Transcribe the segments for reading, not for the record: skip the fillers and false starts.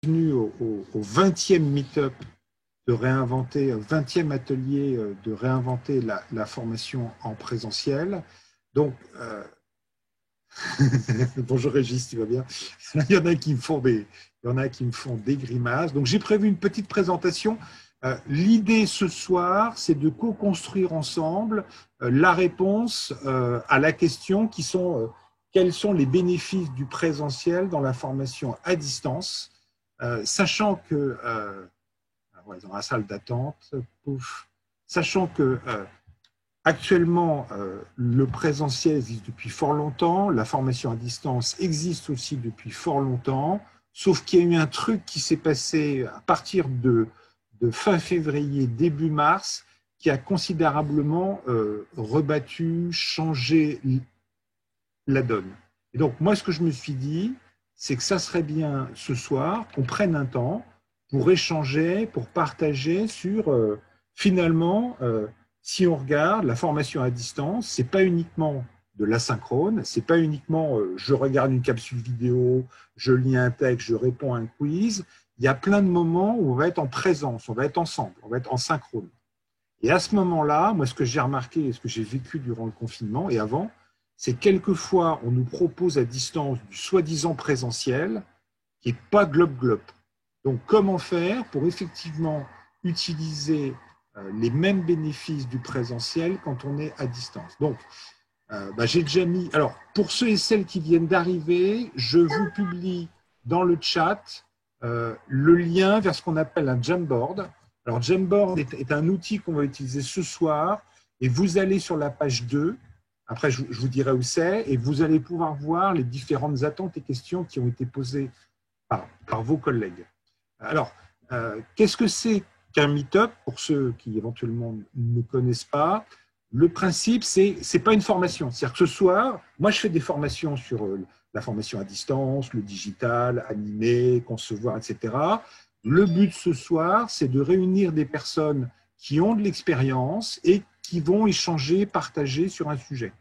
Venu au 20e meet-up de réinventer, 20e atelier de réinventer la formation en présentiel. Donc, bonjour Régis, tu vas bien? Il y en a qui me font des grimaces. Donc, j'ai prévu une petite présentation. L'idée ce soir, c'est de co-construire ensemble la réponse à la question qui sont quels sont les bénéfices du présentiel dans la formation à distance, sachant que dans la salle d'attente, sachant que actuellement le présentiel existe depuis fort longtemps, la formation à distance existe aussi depuis fort longtemps, sauf qu'il y a eu un truc qui s'est passé à partir de fin février, début mars, qui a considérablement rebattu, changé la donne. Et donc, moi, ce que je me suis dit, c'est que ça serait bien ce soir qu'on prenne un temps pour échanger, pour partager sur, finalement, si on regarde la formation à distance, c'est pas uniquement de l'asynchrone, c'est pas uniquement je regarde une capsule vidéo, je lis un texte, je réponds à un quiz. Il y a plein de moments où on va être en présence, on va être ensemble, on va être en synchrone. Et à ce moment-là, moi, ce que j'ai remarqué et ce que j'ai vécu durant le confinement et avant, c'est quelquefois, on nous propose à distance du soi-disant présentiel qui n'est pas globe-globe. Donc, comment faire pour effectivement utiliser les mêmes bénéfices du présentiel quand on est à distance? Donc, j'ai déjà mis… Alors, pour ceux et celles qui viennent d'arriver, je vous publie dans le chat le lien vers ce qu'on appelle un Jamboard. Alors, Jamboard est un outil qu'on va utiliser ce soir et vous allez sur la page 2. Après, je vous dirai où c'est et vous allez pouvoir voir les différentes attentes et questions qui ont été posées par vos collègues. Alors, qu'est-ce que c'est qu'un meet-up pour ceux qui éventuellement ne connaissent pas? Le principe, c'est pas une formation. C'est-à-dire que ce soir, moi, je fais des formations sur la formation à distance, le digital, animer, concevoir, etc. Le but ce soir, c'est de réunir des personnes qui ont de l'expérience et qui vont échanger, partager sur un sujet.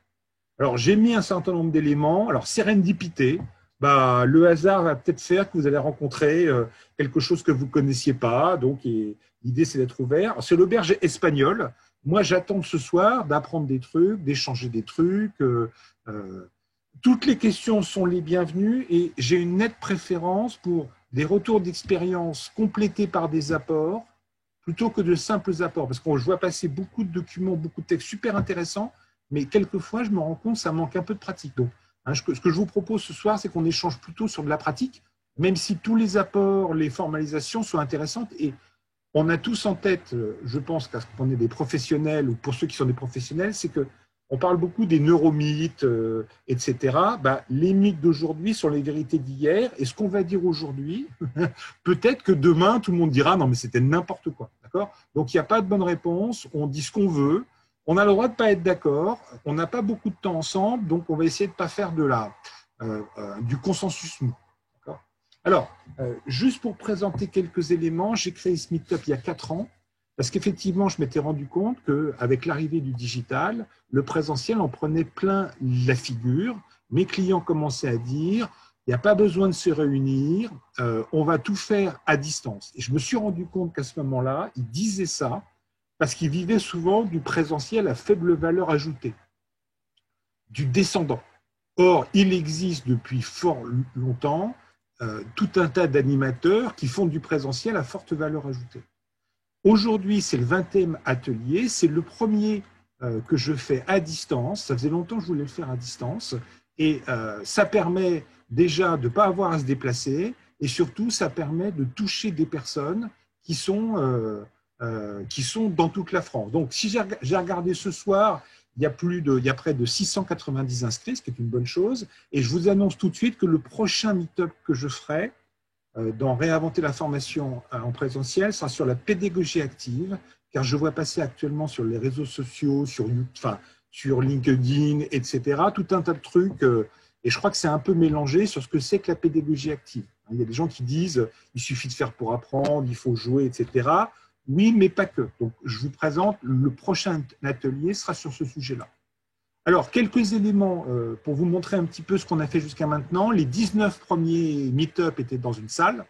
Alors, j'ai mis un certain nombre d'éléments. Alors, sérendipité, le hasard va peut-être faire que vous allez rencontrer quelque chose que vous ne connaissiez pas. Donc, l'idée, c'est d'être ouvert. C'est l'auberge espagnole. Moi, j'attends ce soir d'apprendre des trucs, d'échanger des trucs. Toutes les questions sont les bienvenues et j'ai une nette préférence pour des retours d'expérience complétés par des apports plutôt que de simples apports. Parce que je vois passer beaucoup de documents, beaucoup de textes super intéressants, mais quelquefois, je me rends compte que ça manque un peu de pratique. Donc, ce que je vous propose ce soir, c'est qu'on échange plutôt sur de la pratique, même si tous les apports, les formalisations sont intéressantes. Et on a tous en tête, je pense, qu'on est des professionnels, ou pour ceux qui sont des professionnels, c'est qu'on parle beaucoup des neuromythes, etc. Les mythes d'aujourd'hui sont les vérités d'hier. Et ce qu'on va dire aujourd'hui, peut-être que demain, tout le monde dira « non, mais c'était n'importe quoi ». D'accord ? Donc, il n'y a pas de bonne réponse. On dit ce qu'on veut. On a le droit de ne pas être d'accord, on n'a pas beaucoup de temps ensemble, donc on va essayer de ne pas faire du consensus mou. Alors, juste pour présenter quelques éléments, j'ai créé ce meet-up il y a 4 ans, parce qu'effectivement, je m'étais rendu compte qu'avec l'arrivée du digital, le présentiel en prenait plein la figure. Mes clients commençaient à dire, il n'y a pas besoin de se réunir, on va tout faire à distance. Et je me suis rendu compte qu'à ce moment-là, ils disaient ça, parce qu'ils vivaient souvent du présentiel à faible valeur ajoutée, du descendant. Or, il existe depuis fort longtemps tout un tas d'animateurs qui font du présentiel à forte valeur ajoutée. Aujourd'hui, c'est le 20e atelier, c'est le premier que je fais à distance. Ça faisait longtemps que je voulais le faire à distance. Et ça permet déjà de ne pas avoir à se déplacer et surtout, ça permet de toucher des personnes qui sont dans toute la France. Donc, si j'ai regardé ce soir, il y a près de 690 inscrits, ce qui est une bonne chose. Et je vous annonce tout de suite que le prochain meet-up que je ferai dans Réinventer la formation en présentiel sera sur la pédagogie active, car je vois passer actuellement sur les réseaux sociaux, sur LinkedIn, etc., tout un tas de trucs. Et je crois que c'est un peu mélangé sur ce que c'est que la pédagogie active. Il y a des gens qui disent il suffit de faire pour apprendre, il faut jouer, etc. Oui, mais pas que. Donc, je vous présente, le prochain atelier sera sur ce sujet-là. Alors, quelques éléments pour vous montrer un petit peu ce qu'on a fait jusqu'à maintenant. Les 19 premiers meet-up étaient dans une salle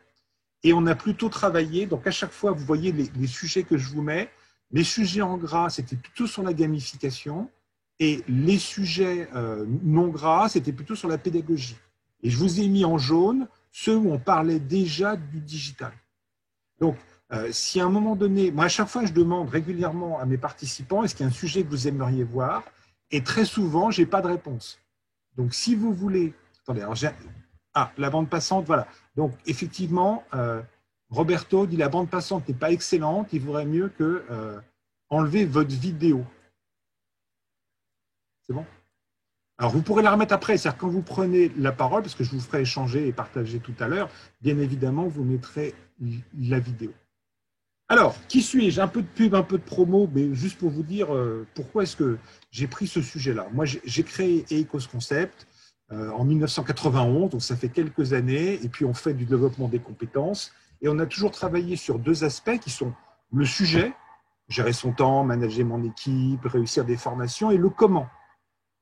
Et on a plutôt travaillé, donc à chaque fois, vous voyez les sujets que je vous mets, les sujets en gras, c'était plutôt sur la gamification, et les sujets non gras, c'était plutôt sur la pédagogie. Et je vous ai mis en jaune ceux où on parlait déjà du digital. Donc, si à un moment donné, moi à chaque fois je demande régulièrement à mes participants, est-ce qu'il y a un sujet que vous aimeriez voir? Et très souvent, je n'ai pas de réponse. Donc, si vous voulez, attendez, alors la bande passante, voilà. Donc, effectivement, Roberto dit la bande passante n'est pas excellente, il vaudrait mieux que enlever votre vidéo. C'est bon? Alors, vous pourrez la remettre après, c'est-à-dire quand vous prenez la parole, parce que je vous ferai échanger et partager tout à l'heure, bien évidemment, vous mettrez la vidéo. Alors, qui suis-je? Un peu de pub, un peu de promo, mais juste pour vous dire pourquoi est-ce que j'ai pris ce sujet-là. Moi, j'ai créé Ecos Concept en 1991, donc ça fait quelques années, et puis on fait du développement des compétences, et on a toujours travaillé sur deux aspects qui sont le sujet, gérer son temps, manager mon équipe, réussir des formations, et le comment.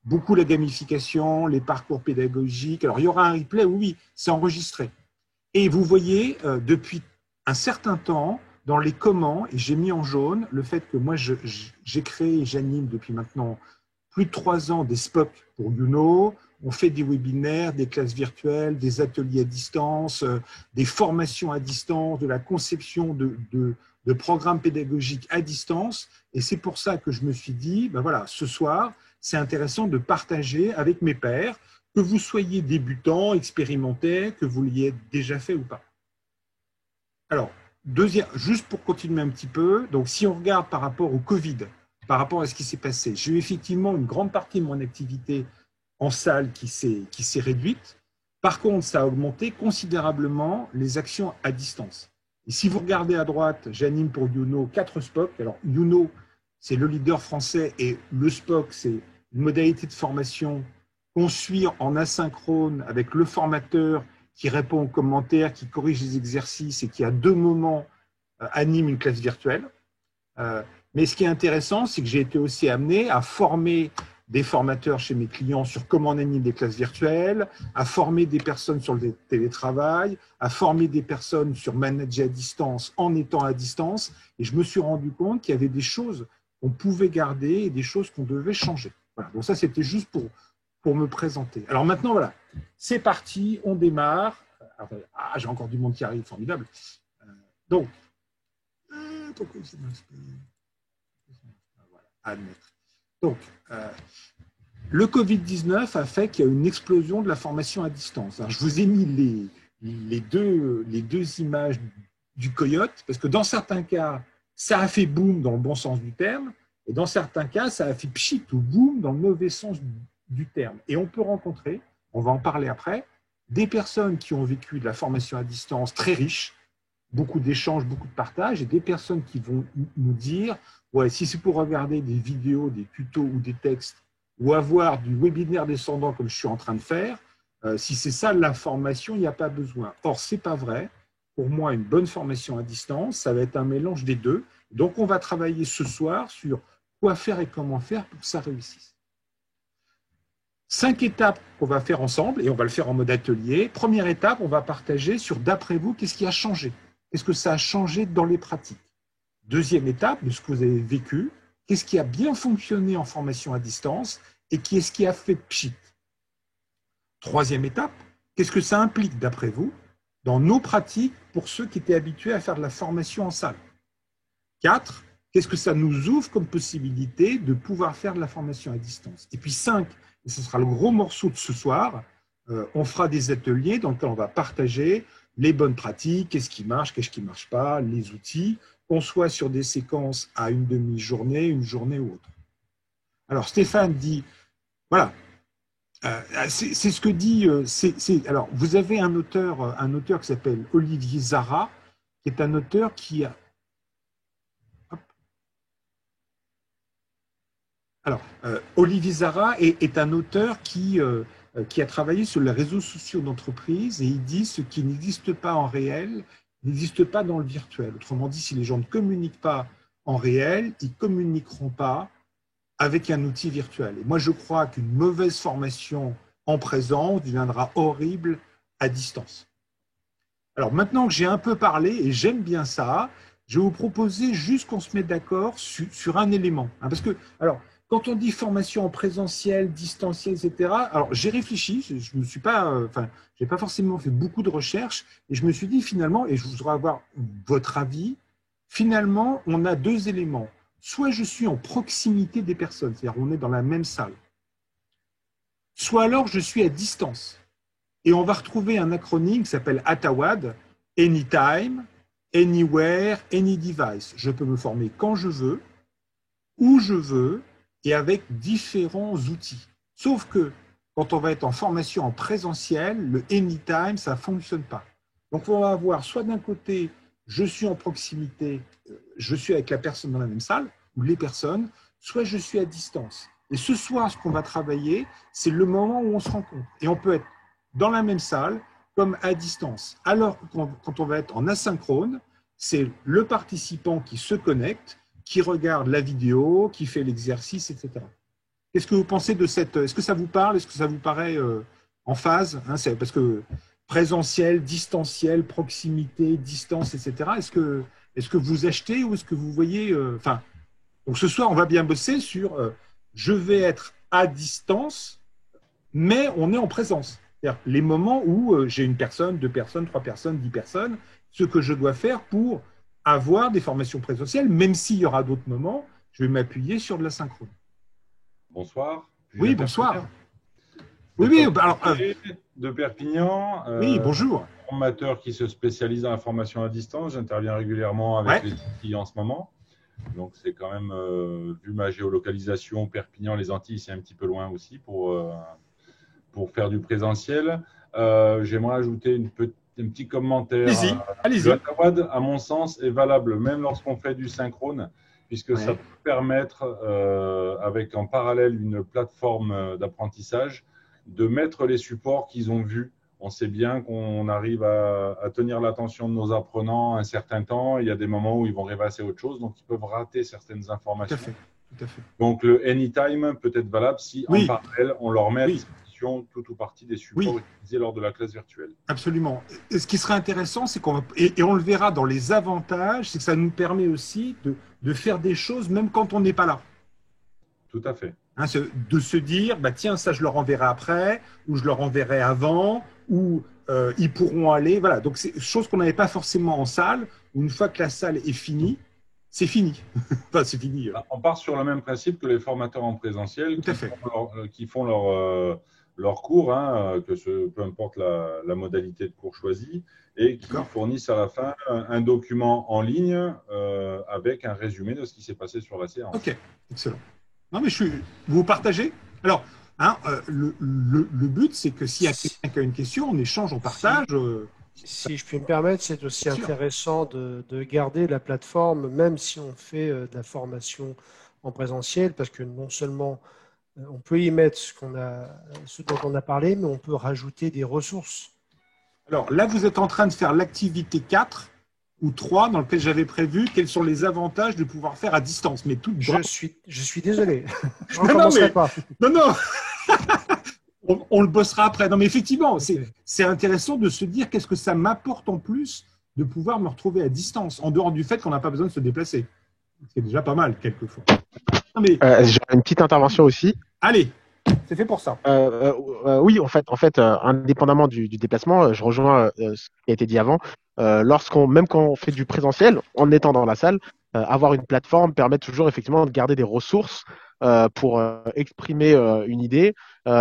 Beaucoup la gamification, les parcours pédagogiques. Alors, il y aura un replay, oui, c'est enregistré. Et vous voyez, depuis un certain temps, dans les comment, et j'ai mis en jaune le fait que moi, j'ai créé et j'anime depuis maintenant plus de 3 ans des SPOC pour Youno. On fait des webinaires, des classes virtuelles, des ateliers à distance, des formations à distance, de la conception de programmes pédagogiques à distance. Et c'est pour ça que je me suis dit, ben voilà, ce soir, c'est intéressant de partager avec mes pairs, que vous soyez débutant, expérimenté, que vous l'ayez déjà fait ou pas. Alors, juste pour continuer un petit peu, donc si on regarde par rapport au Covid, par rapport à ce qui s'est passé, j'ai eu effectivement une grande partie de mon activité en salle qui s'est réduite. Par contre, ça a augmenté considérablement les actions à distance. Et si vous regardez à droite, j'anime pour Youno 4 SPOC. Alors, Youno, c'est le leader français et le SPOC, c'est une modalité de formation qu'on suit en asynchrone avec le formateur qui répond aux commentaires, qui corrige les exercices et qui, à 2 moments, anime une classe virtuelle. Mais ce qui est intéressant, c'est que j'ai été aussi amené à former des formateurs chez mes clients sur comment on anime des classes virtuelles, à former des personnes sur le télétravail, à former des personnes sur manager à distance en étant à distance. Et je me suis rendu compte qu'il y avait des choses qu'on pouvait garder et des choses qu'on devait changer. Voilà. Donc ça, c'était juste pour me présenter. Alors maintenant, voilà, c'est parti, on démarre. J'ai encore du monde qui arrive, formidable. Donc, voilà, admettre. Donc, le Covid-19 a fait qu'il y a une explosion de la formation à distance. Alors, je vous ai mis les deux images du coyote, parce que dans certains cas, ça a fait boom dans le bon sens du terme, et dans certains cas, ça a fait pchit ou boom dans le mauvais sens du terme. Et on peut rencontrer, on va en parler après, des personnes qui ont vécu de la formation à distance très riche, beaucoup d'échanges, beaucoup de partages, et des personnes qui vont nous dire, ouais, si c'est pour regarder des vidéos, des tutos ou des textes, ou avoir du webinaire descendant comme je suis en train de faire, si c'est ça la formation, il n'y a pas besoin. Or, ce n'est pas vrai. Pour moi, une bonne formation à distance, ça va être un mélange des deux. Donc, on va travailler ce soir sur quoi faire et comment faire pour que ça réussisse. 5 étapes qu'on va faire ensemble, et on va le faire en mode atelier. Première étape, on va partager sur, d'après vous, qu'est-ce qui a changé? Qu'est-ce que ça a changé dans les pratiques? Deuxième étape, de ce que vous avez vécu, qu'est-ce qui a bien fonctionné en formation à distance et qu'est-ce qui a fait pchit? Troisième étape, qu'est-ce que ça implique, d'après vous, dans nos pratiques pour ceux qui étaient habitués à faire de la formation en salle? 4, qu'est-ce que ça nous ouvre comme possibilité de pouvoir faire de la formation à distance? Et puis 5, et ce sera le gros morceau de ce soir, on fera des ateliers dans lesquels on va partager les bonnes pratiques, qu'est-ce qui marche ne marche pas, les outils, qu'on soit sur des séquences à une demi-journée, une journée ou autre. Alors Stéphane dit, voilà, c'est ce que dit, alors vous avez un auteur qui s'appelle Olivier Zara, qui est un auteur qui a... Alors, Olivier Zara est un auteur qui a travaillé sur les réseaux sociaux d'entreprise et il dit ce qui n'existe pas en réel n'existe pas dans le virtuel. Autrement dit, si les gens ne communiquent pas en réel, ils ne communiqueront pas avec un outil virtuel. Et moi, je crois qu'une mauvaise formation en présence deviendra horrible à distance. Alors maintenant que j'ai un peu parlé, et j'aime bien ça, je vais vous proposer juste qu'on se mette d'accord sur un élément. Hein, parce que, alors, quand on dit formation en présentiel, distanciel, etc., alors j'ai réfléchi, je ne suis pas, enfin, j'ai pas forcément fait beaucoup de recherches, et je me suis dit finalement, et je voudrais avoir votre avis, finalement, on a deux éléments. Soit je suis en proximité des personnes, c'est-à-dire on est dans la même salle, soit alors je suis à distance. Et on va retrouver un acronyme qui s'appelle ATAWAD, Anytime, Anywhere, Any Device. Je peux me former quand je veux, où je veux, et avec différents outils. Sauf que quand on va être en formation en présentiel, le Anytime, ça ne fonctionne pas. Donc on va avoir soit d'un côté, je suis en proximité, je suis avec la personne dans la même salle, ou les personnes, soit je suis à distance. Et ce soir, ce qu'on va travailler, c'est le moment où on se rencontre. Et on peut être dans la même salle comme à distance. Alors que quand on va être en asynchrone, c'est le participant qui se connecte, qui regarde la vidéo, qui fait l'exercice, etc. Qu'est-ce que vous pensez de cette… Est-ce que ça vous parle? Est-ce que ça vous paraît en phase, hein, parce que présentiel, distanciel, proximité, distance, etc. Est-ce que vous achetez ou est-ce que vous voyez… Enfin, donc ce soir, on va bien bosser sur je vais être à distance, mais on est en présence. C'est-à-dire les moments où j'ai une personne, deux personnes, trois personnes, 10 personnes, ce que je dois faire pour avoir des formations présentielles, même s'il y aura d'autres moments, je vais m'appuyer sur de la synchrone. Bonsoir. Oui, bonsoir. Oui, alors, de Perpignan, oui, bonjour. formateur qui se spécialise dans la formation à distance. J'interviens régulièrement avec les Antilles en ce moment. Donc, c'est quand même, vu ma géolocalisation, Perpignan, les Antilles, c'est un petit peu loin aussi pour faire du présentiel. J'aimerais ajouter un petit commentaire. Allez-y, allez-y. Le ATAWAD, à mon sens, est valable même lorsqu'on fait du synchrone, puisque ça peut permettre, avec en parallèle une plateforme d'apprentissage, de mettre les supports qu'ils ont vus. On sait bien qu'on arrive à tenir l'attention de nos apprenants un certain temps. Il y a des moments où ils vont rêvasser autre chose, donc ils peuvent rater certaines informations. Tout à fait. Donc le anytime peut être valable si en parallèle on leur met à disposition tout ou partie des supports utilisés lors de la classe virtuelle. Absolument. Et ce qui serait intéressant, c'est et on le verra dans les avantages, c'est que ça nous permet aussi de faire des choses même quand on n'est pas là. Tout à fait. Hein, de se dire, bah, tiens, ça je leur enverrai après, ou je leur enverrai avant, ou ils pourront aller. Voilà. Donc c'est chose qu'on n'avait pas forcément en salle. Une fois que la salle est finie, c'est fini. Enfin, c'est fini. On part sur le même principe que les formateurs en présentiel qui font leur cours, hein, peu importe la modalité de cours choisie, et qui fournissent à la fin un document en ligne avec un résumé de ce qui s'est passé sur la séance. Ok, excellent. Non, mais vous partagez? Alors, hein, le but, c'est que s'il y a quelqu'un qui a une question, on échange, on partage. Si je puis me permettre, c'est aussi intéressant de garder la plateforme, même si on fait de la formation en présentiel, parce que non seulement on peut y mettre ce dont on a parlé, mais on peut rajouter des ressources. Alors là, vous êtes en train de faire l'activité 4 ou 3 dans lequel j'avais prévu quels sont les avantages de pouvoir faire à distance. Mais je suis désolé. Je ne non, commencerai pas. Non. On le bossera après. Non, mais effectivement, c'est intéressant de se dire qu'est-ce que ça m'apporte en plus de pouvoir me retrouver à distance, en dehors du fait qu'on n'a pas besoin de se déplacer. C'est déjà pas mal, quelquefois. J'ai une petite intervention aussi. Allez, c'est fait pour ça. Oui, en fait, indépendamment du déplacement, je rejoins ce qui a été dit avant. Même quand on fait du présentiel, en étant dans la salle, avoir une plateforme permet toujours effectivement de garder des ressources pour exprimer une idée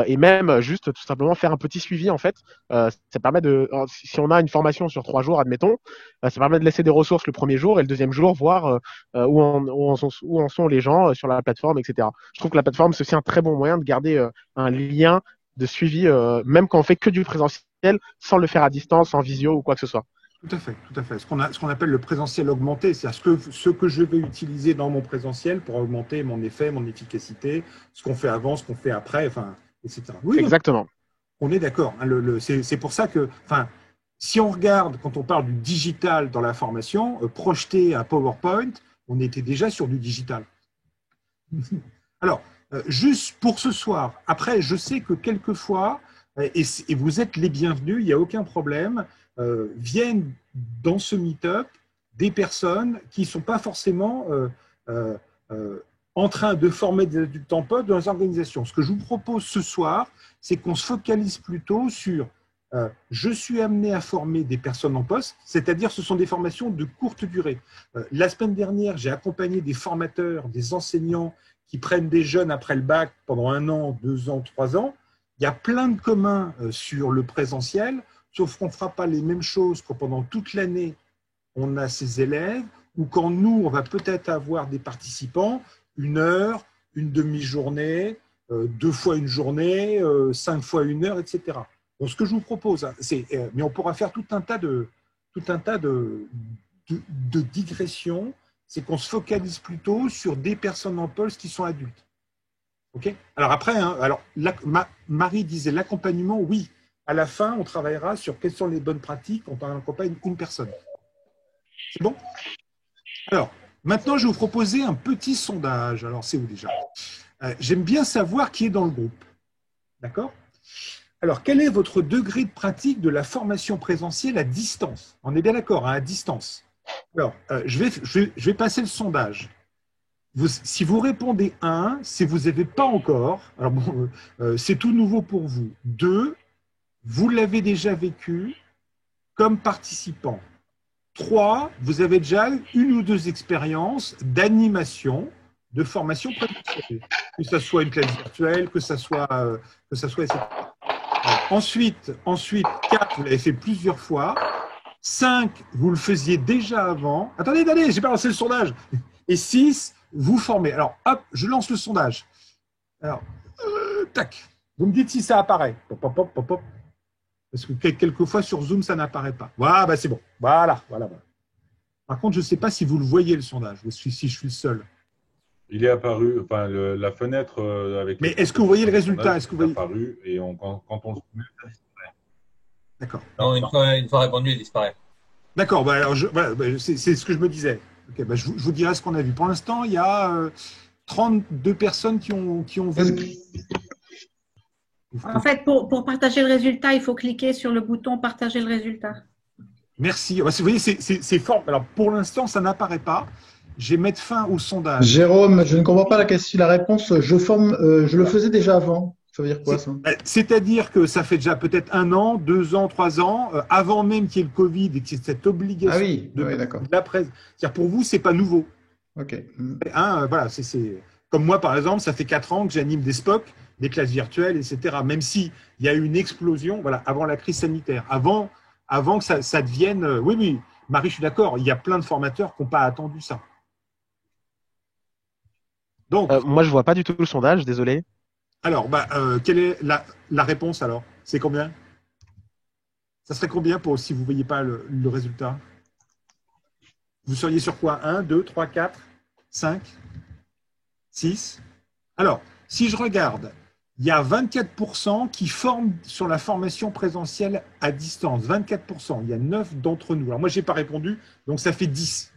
et même juste tout simplement faire un petit suivi en fait. Ça permet si on a une formation sur 3 jours, admettons, ça permet de laisser des ressources le premier jour et le deuxième jour voir où en sont les gens sur la plateforme, etc. Je trouve que la plateforme c'est aussi un très bon moyen de garder un lien de suivi, même quand on fait que du présentiel, sans le faire à distance, en visio ou quoi que ce soit. Tout à fait, tout à fait. Ce qu'on appelle le présentiel augmenté, c'est-à-dire ce que je vais utiliser dans mon présentiel pour augmenter mon effet, mon efficacité, ce qu'on fait avant, ce qu'on fait après, enfin, etc. Oui, exactement. On est d'accord. Hein, c'est pour ça que, enfin, si on regarde, quand on parle du digital dans la formation, projeter un PowerPoint, on était déjà sur du digital. Alors, juste pour ce soir, après, je sais que quelquefois, et vous êtes les bienvenus, il n'y a aucun problème. viennent dans ce meet-up des personnes qui ne sont pas forcément en train de former des adultes en poste dans les organisations. Ce que je vous propose ce soir, c'est qu'on se focalise plutôt sur je suis amené à former des personnes en poste, c'est-à-dire ce sont des formations de courte durée. La semaine dernière, j'ai accompagné des formateurs, des enseignants qui prennent des jeunes après le bac pendant 1 an, 2 ans, 3 ans. Il y a plein de communs sur le présentiel, sauf qu'on ne fera pas les mêmes choses que pendant toute l'année, on a ces élèves, ou quand nous, on va peut-être avoir des participants, 1 heure, une demi-journée, 2 fois une journée, 5 fois 1 heure, etc. Donc, ce que je vous propose, c'est, mais on pourra faire tout un tas de digressions, c'est qu'on se focalise plutôt sur des personnes en poste qui sont adultes. Okay. Alors après, Marie disait l'accompagnement, oui. À la fin, on travaillera sur quelles sont les bonnes pratiques quand on accompagne une personne. C'est bon? Alors, maintenant, je vais vous proposer un petit sondage. Alors, c'est où déjà? J'aime bien savoir qui est dans le groupe. D'accord? Alors, quel est votre degré de pratique de la formation présentielle à distance? On est bien d'accord, hein, à distance. Alors, je vais passer le sondage. Si vous répondez 1, si vous n'avez pas encore, alors bon, c'est tout nouveau pour vous. 2, vous l'avez déjà vécu comme participant. 3, vous avez déjà eu 1 ou 2 expériences d'animation, de formation présentielle, que ce soit une classe virtuelle, que ce soit etc. Ensuite, 4, vous l'avez fait plusieurs fois. 5, vous le faisiez déjà avant. Attendez, j'ai pas lancé le sondage. Et 6, vous formez. Alors, hop, je lance le sondage. Alors, tac. Vous me dites si ça apparaît. Pop, pop, pop, pop, pop. Parce que quelquefois, sur Zoom, ça n'apparaît pas. Voilà, bah, c'est bon. Voilà. Par contre, je ne sais pas si vous le voyez, le sondage, si je suis le seul. Il est apparu, enfin, la fenêtre avec… Mais est-ce que vous voyez le résultat? Est-ce que vous voyez… apparu et quand on le met, ça disparaît. D'accord. Non, une fois répondu, il disparaît. D'accord, bah alors c'est ce que je me disais. Okay, bah je vous dirai ce qu'on a vu. Pour l'instant, il y a 32 personnes qui ont vu. En fait, pour partager le résultat, il faut cliquer sur le bouton « Partager le résultat ». Merci. Vous voyez, c'est fort. Alors, pour l'instant, ça n'apparaît pas. Je vais mettre fin au sondage. Jérôme, je ne comprends pas la réponse. Je le faisais déjà avant. Ça veut dire quoi, ça? C'est-à-dire que ça fait déjà peut-être 1 an, 2 ans, 3 ans, avant même qu'il y ait le Covid et qu'il y ait cette obligation de la presse. C'est-à-dire pour vous, c'est pas nouveau. Ok. Voilà, c'est comme moi, par exemple, ça fait 4 ans que j'anime des SPOC, des classes virtuelles, etc. Même s'il y a eu une explosion, voilà, avant la crise sanitaire, avant que ça devienne… Oui, Marie, je suis d'accord, il y a plein de formateurs qui n'ont pas attendu ça. Donc, moi, je vois pas du tout le sondage, désolé. Alors, quelle est la réponse alors? C'est combien? Ça serait combien si vous ne voyez pas le résultat? Vous seriez sur quoi? 1, 2, 3, 4, 5, 6? Alors, si je regarde, il y a 24% qui forment sur la formation présentielle à distance. 24%. Il y a 9 d'entre nous. Alors, moi, je n'ai pas répondu, donc ça fait 10.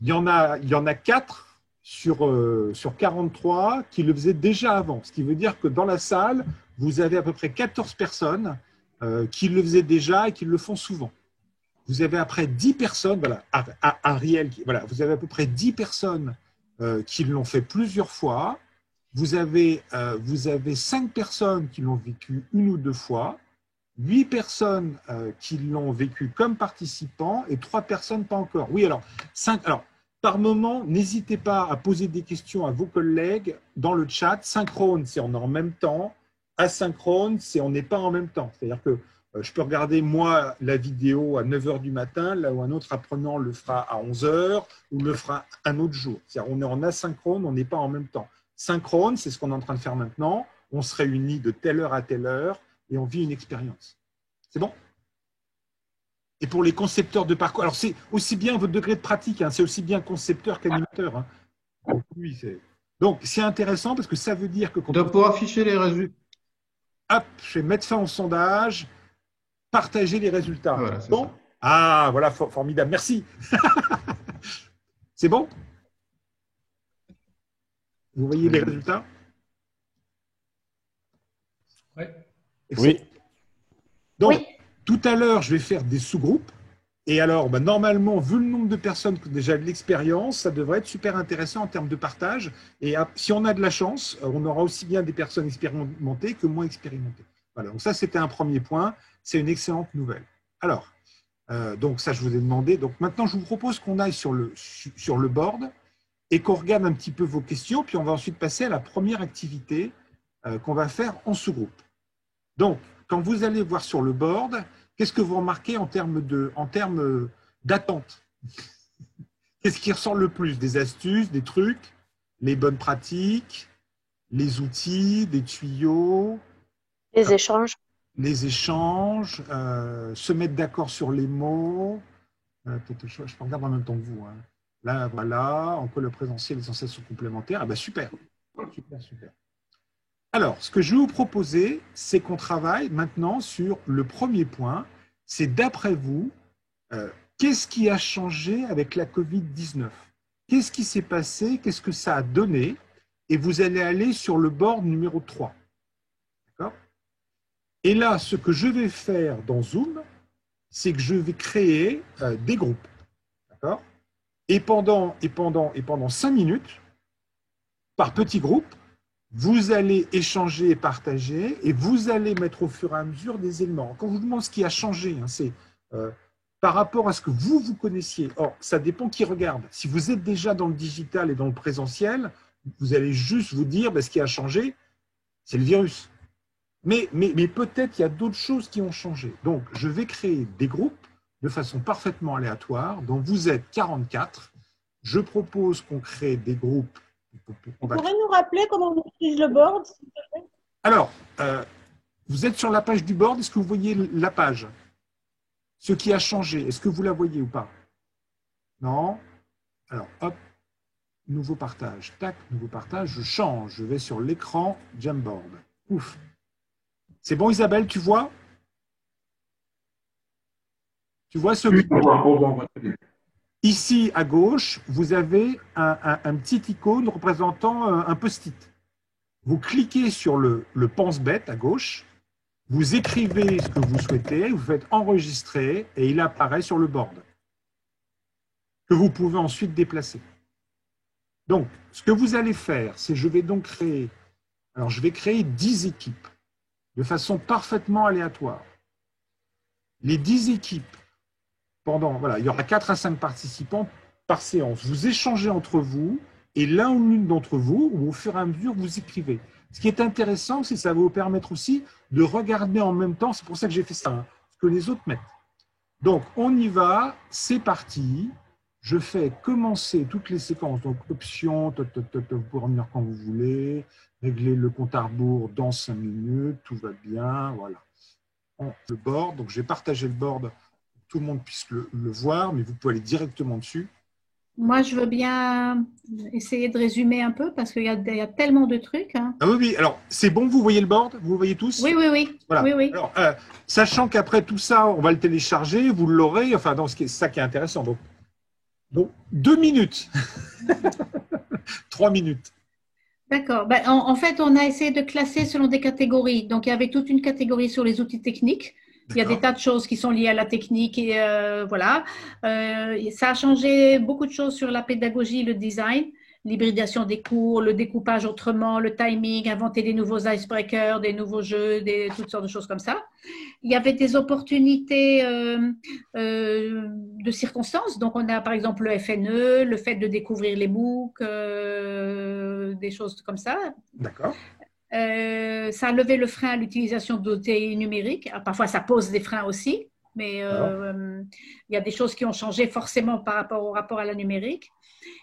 Il y en a 4 sur 43 qui le faisaient déjà avant. Ce qui veut dire que dans la salle, vous avez à peu près 14 personnes qui le faisaient déjà et qui le font souvent. Vous avez après 10 personnes, voilà, Ariel, vous avez à peu près 10 personnes qui l'ont fait plusieurs fois. Vous avez 5 personnes qui l'ont vécu 1 ou 2 fois, 8 personnes qui l'ont vécu comme participants et 3 personnes pas encore. Oui, alors, 5. Alors, par moment, n'hésitez pas à poser des questions à vos collègues dans le chat. Synchrone, c'est on est en même temps. Asynchrone, c'est on n'est pas en même temps. C'est-à-dire que je peux regarder, moi, la vidéo à 9h du matin, là où un autre apprenant le fera à 11h ou le fera un autre jour. C'est-à-dire on est en asynchrone, on n'est pas en même temps. Synchrone, c'est ce qu'on est en train de faire maintenant. On se réunit de telle heure à telle heure et on vit une expérience. C'est bon? Et pour les concepteurs de parcours, alors c'est aussi bien votre degré de pratique, hein, c'est aussi bien concepteur qu'animateur. Hein. Donc, c'est intéressant parce que ça veut dire que… Donc, pour afficher les résultats… Hop, je vais mettre fin au sondage, partager les résultats. Voilà, bon ça. Ah, voilà, formidable, merci. C'est bon? Vous voyez les résultats? Oui. Donc, oui. Tout à l'heure, je vais faire des sous-groupes. Et alors, normalement, vu le nombre de personnes qui ont déjà de l'expérience, ça devrait être super intéressant en termes de partage. Et si on a de la chance, on aura aussi bien des personnes expérimentées que moins expérimentées. Voilà, donc ça, c'était un premier point. C'est une excellente nouvelle. Alors, donc ça, je vous ai demandé. Donc maintenant, je vous propose qu'on aille sur le board et qu'on regarde un petit peu vos questions. Puis on va ensuite passer à la première activité qu'on va faire en sous-groupe. Donc, quand vous allez voir sur le board, qu'est-ce que vous remarquez en termes d'attente? Qu'est-ce qui ressort le plus? Des astuces, des trucs, les bonnes pratiques, les outils, des tuyaux, Les échanges. les échanges, se mettre d'accord sur les mots. Je regarde en même temps que vous. Hein. Là, voilà, en quoi le présentiel, les sensations complémentaires. Ah ben super, super, super. Alors, ce que je vais vous proposer, c'est qu'on travaille maintenant sur le premier point. C'est d'après vous, qu'est-ce qui a changé avec la Covid-19? Qu'est-ce qui s'est passé? Qu'est-ce que ça a donné? Et vous allez aller sur le board numéro 3. D'accord? Et là, ce que je vais faire dans Zoom, c'est que je vais créer des groupes. D'accord? Et pendant 5 minutes, par petits groupes, vous allez échanger et partager et vous allez mettre au fur et à mesure des éléments. Quand je vous demande ce qui a changé, hein, c'est par rapport à ce que vous connaissiez. Or, ça dépend qui regarde. Si vous êtes déjà dans le digital et dans le présentiel, vous allez juste vous dire ce qui a changé, c'est le virus. Mais peut-être il y a d'autres choses qui ont changé. Donc, je vais créer des groupes de façon parfaitement aléatoire. Donc, vous êtes 44. Je propose qu'on crée des groupes. Vous pourrez nous rappeler comment on utilise le board, s'il te plaît? Alors, vous êtes sur la page du board. Est-ce que vous voyez la page? Ce qui a changé, est-ce que vous la voyez ou pas? Non? Alors, hop, nouveau partage. Tac, nouveau partage. Je change. Je vais sur l'écran Jamboard. Ouf. C'est bon, Isabelle, tu vois? Tu vois ce... Ici, à gauche, vous avez un petit icône représentant un post-it. Vous cliquez sur le pense-bête à gauche, vous écrivez ce que vous souhaitez, vous faites enregistrer et il apparaît sur le board, que vous pouvez ensuite déplacer. Donc, ce que vous allez faire, c'est je vais créer 10 équipes de façon parfaitement aléatoire. Les 10 équipes, il y aura 4 à 5 participants par séance. Vous échangez entre vous et l'un ou l'une d'entre vous, ou au fur et à mesure, vous écrivez. Ce qui est intéressant, c'est que ça va vous permettre aussi de regarder en même temps, c'est pour ça que j'ai fait ça, ce que les autres mettent. Donc, on y va, c'est parti. Je fais commencer toutes les séquences. Donc, options, vous pouvez revenir quand vous voulez, régler le compte à rebours dans 5 minutes, tout va bien, voilà. Le board, donc je vais partager le board tout le monde puisse le voir, mais vous pouvez aller directement dessus. Moi, je veux bien essayer de résumer un peu parce qu'il y a tellement de trucs. Hein. Ah oui, alors c'est bon, vous voyez le board? Vous le voyez tous? Oui. Voilà. Oui. Alors, sachant qu'après tout ça, on va le télécharger, vous l'aurez, enfin, c'est ça qui est intéressant. Donc 2 minutes. 3 minutes. D'accord. En fait, on a essayé de classer selon des catégories. Donc, il y avait toute une catégorie sur les outils techniques. Il y a des tas de choses qui sont liées à la technique et voilà. Ça a changé beaucoup de choses sur la pédagogie, le design, l'hybridation des cours, le découpage autrement, le timing, inventer des nouveaux icebreakers, des nouveaux jeux, toutes sortes de choses comme ça. Il y avait des opportunités de circonstances. Donc, on a par exemple le FNE, le fait de découvrir les MOOC, des choses comme ça. D'accord. Ça a levé le frein à l'utilisation d'outils numériques. Alors, parfois, ça pose des freins aussi, mais il y a des choses qui ont changé forcément par rapport au rapport à la numérique.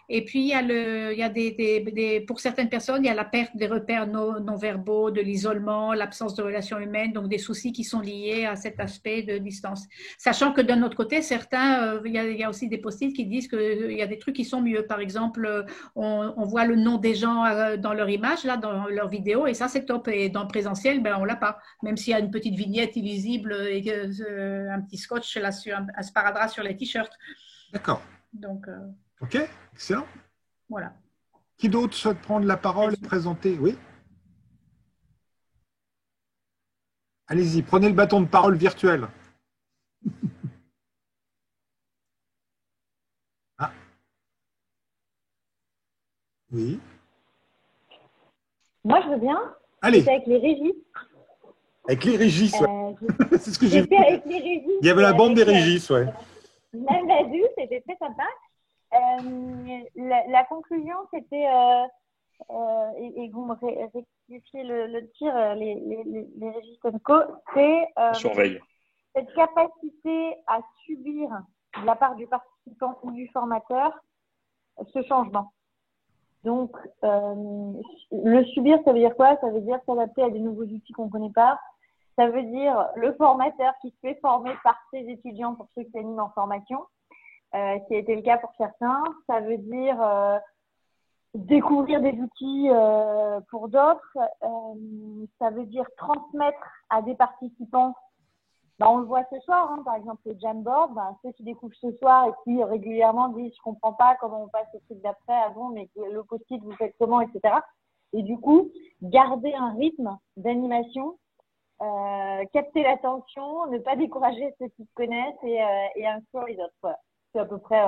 Et puis, il y a pour certaines personnes, il y a la perte des repères non verbaux, de l'isolement, l'absence de relations humaines, donc des soucis qui sont liés à cet aspect de distance. Sachant que d'un autre côté, certains, il y a aussi des post-it qui disent qu'il y a des trucs qui sont mieux. Par exemple, on voit le nom des gens dans leur image, là, dans leur vidéo, et ça, c'est top. Et dans le présentiel, on ne l'a pas. Même s'il y a une petite vignette illisible et un petit scotch là, un sparadrap sur les t-shirts. D'accord. Donc, OK, excellent. Voilà. Qui d'autre souhaite prendre la parole et présenter? Oui. Allez-y, prenez le bâton de parole virtuel. Ah, oui. Moi, je veux bien. Allez, C'était avec les Régis. avec les Régis, ouais. C'est ce que j'ai vu. J'étais avec les Régis. Il y avait la bande des Régis, ouais. Même adulte, c'était très sympa. La conclusion, c'était, et vous me rectifiez le tir, les Régis Co, c'est Surveille. cette capacité à subir de la part du participant ou du formateur ce changement. Donc, le subir, ça veut dire quoi? Ça veut dire s'adapter à des nouveaux outils qu'on ne connaît pas. Ça veut dire le formateur qui se fait former par ses étudiants pour ceux qui animent en formation, qui a été le cas pour certains. Ça veut dire découvrir des outils pour d'autres. Ça veut dire transmettre à des participants. On le voit ce soir, hein, par exemple le Jamboard, ceux qui découvrent ce soir et qui régulièrement disent je comprends pas comment on passe au truc d'après, ah bon, mais le post-it vous faites comment, etc. Et du coup, garder un rythme d'animation, capter l'attention, ne pas décourager ceux qui se connaissent et inclure les autres. Voilà. C'est à peu près